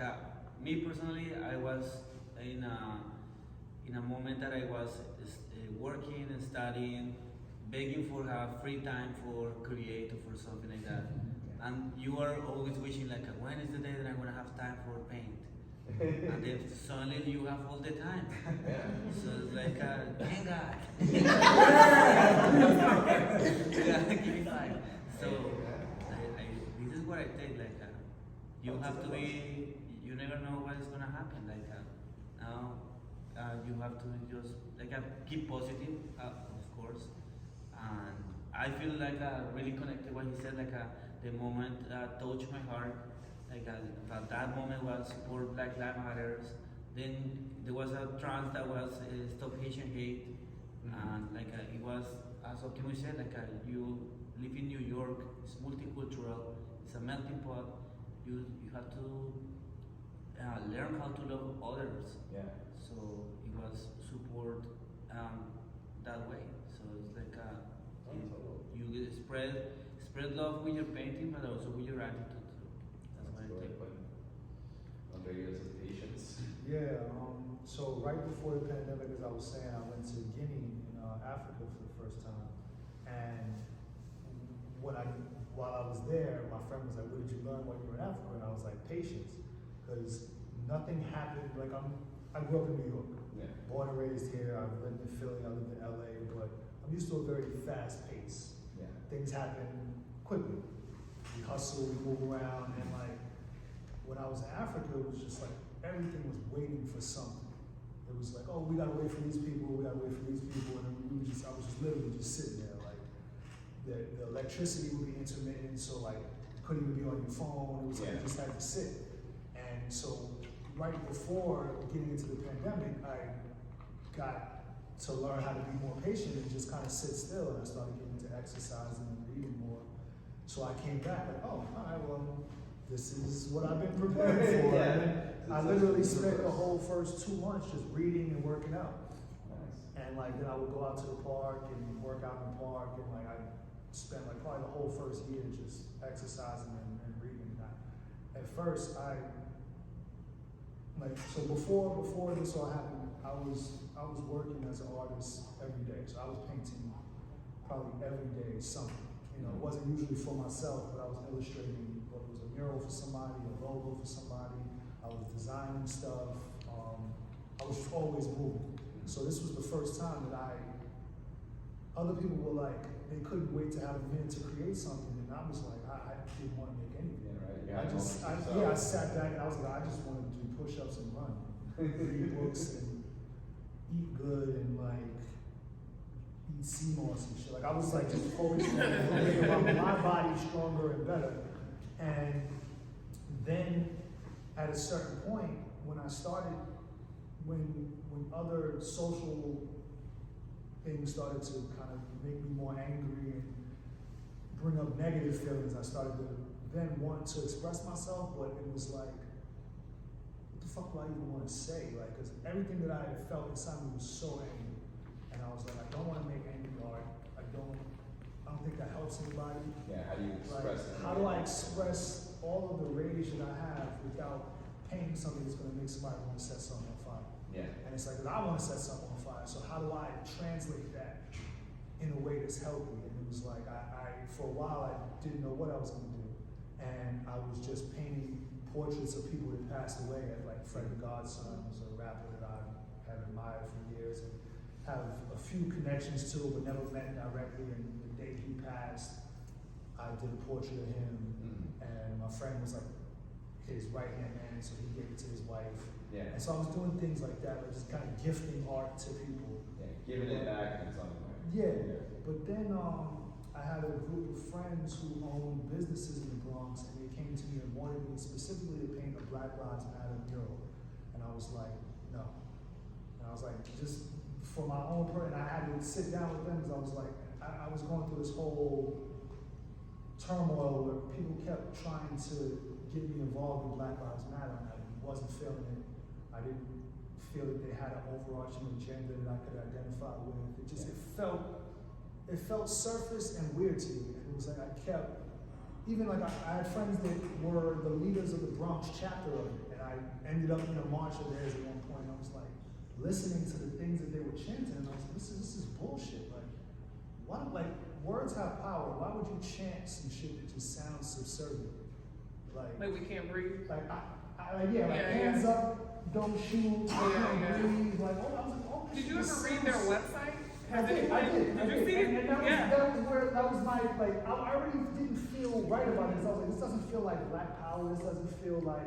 me personally, I was in a moment that I was working and studying, begging for free time for create or for something like that. And you are always wishing like, when is the day that I'm gonna have time for paint? And then suddenly you have all the time. Yeah. So it's like, thank God. Yeah, give me five. So this is what I think. Like, you have to be. You never know what is gonna happen. Like, now you have to just like keep positive, of course. And I feel like really connected what he said. Like, the moment touched my heart. Like that moment was for Black Lives Matters. Then there was a trans that was Stop Haitian Hate, and like it was, as Optimo said, like you live in New York. It's multicultural. It's a melting pot. You have to learn how to love others. Yeah. So it was support that way. So it's like you spread love with your painting, but also with your attitude. Under years of patience. Yeah, so right before the pandemic, as I was saying, I went to Guinea in Africa for the first time. And while I was there, my friend was like, what did you learn while you were in Africa? And I was like, patience. Because nothing happened, like I grew up in New York. Yeah. Born and raised here, I've lived in Philly, I lived in LA, but I'm used to a very fast pace. Yeah. Things happen quickly. We hustle, we move around, and like, when I was in Africa, it was just like everything was waiting for something. It was like, oh, we gotta wait for these people, we gotta wait for these people, and I was just literally just sitting there. Like the electricity would be intermittent, so like you couldn't even be on your phone. It was like you just had to sit. And so right before getting into the pandemic, I got to learn how to be more patient and just kind of sit still. And I started getting into exercising and reading more. So I came back like, oh, all right, well, this is what I've been preparing for. Yeah. And I literally spent the whole first 2 months just reading and working out. Nice. And like then I would go out to the park and work out in the park, and like I spent like probably the whole first year just exercising and reading. At first so before this all happened, I was working as an artist every day. So I was painting probably every day something. You know, it wasn't usually for myself, but I was illustrating, whether it was a mural for somebody, a logo for somebody. I was designing stuff. I was always moving. So this was the first time that other people were like, they couldn't wait to have a minute to create something, and I was like, I didn't want to make anything. Yeah, right. I sat back and I was like, I just want to do push-ups and run. read books and eat good and like eat sea moss and shit. Like I was like just focused on making my body stronger and better. And then at a certain point, when I started, when other social things started to kind of make me more angry and bring up negative feelings, I started to then want to express myself, but it was like, what the fuck do I even want to say? Like, because everything that I had felt inside me was so angry. And I was like, I don't want to make angry art. I don't think that helps anybody. Yeah, how do you express Like, it? how do I express all of the rage that I have without painting something that's going to make somebody want to set something on fire? Yeah. And it's like, 'cause I want to set something on fire, so how do I translate that in a way that's healthy? And it was like, I for a while, I didn't know what I was going to do. And I was just painting portraits of people that passed away, like Freddie Godson was a rapper that I have admired for years and have a few connections to, but never met directly. And the day he passed, I did a portrait of him, and my friend was like his right-hand man, so he gave it to his wife. Yeah. And so I was doing things like that, like just kind of gifting art to people. Yeah, giving it back in some way. Yeah, but then I had a group of friends who owned businesses in the Bronx, and they came to me and wanted me specifically to paint a Black Lives Matter mural. And I was like, no. And I was like, just for my own and I had to sit down with them because I was like, I was going through this whole turmoil where people kept trying to get me involved in Black Lives Matter, and I wasn't feeling it. I didn't feel that they had an overarching agenda that I could identify with. It felt surface and weird to me. And it was like I kept, even like I had friends that were the leaders of the Bronx chapter of it, and I ended up in a march of theirs at one point. And I was like listening to the things that they were chanting, and I was like, this is bullshit. Like, why? Like, words have power. Why would you chant some shit that just sounds subservient? Like we can't breathe. like hands up, don't shoot, I can't breathe. Like, oh, I was like, oh, this Did you shit ever read their sounds- website? I did. Did you see it? And that was my, like, I already didn't feel right about it. So I was like, this doesn't feel like Black power. This doesn't feel like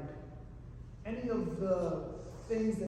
any of the things that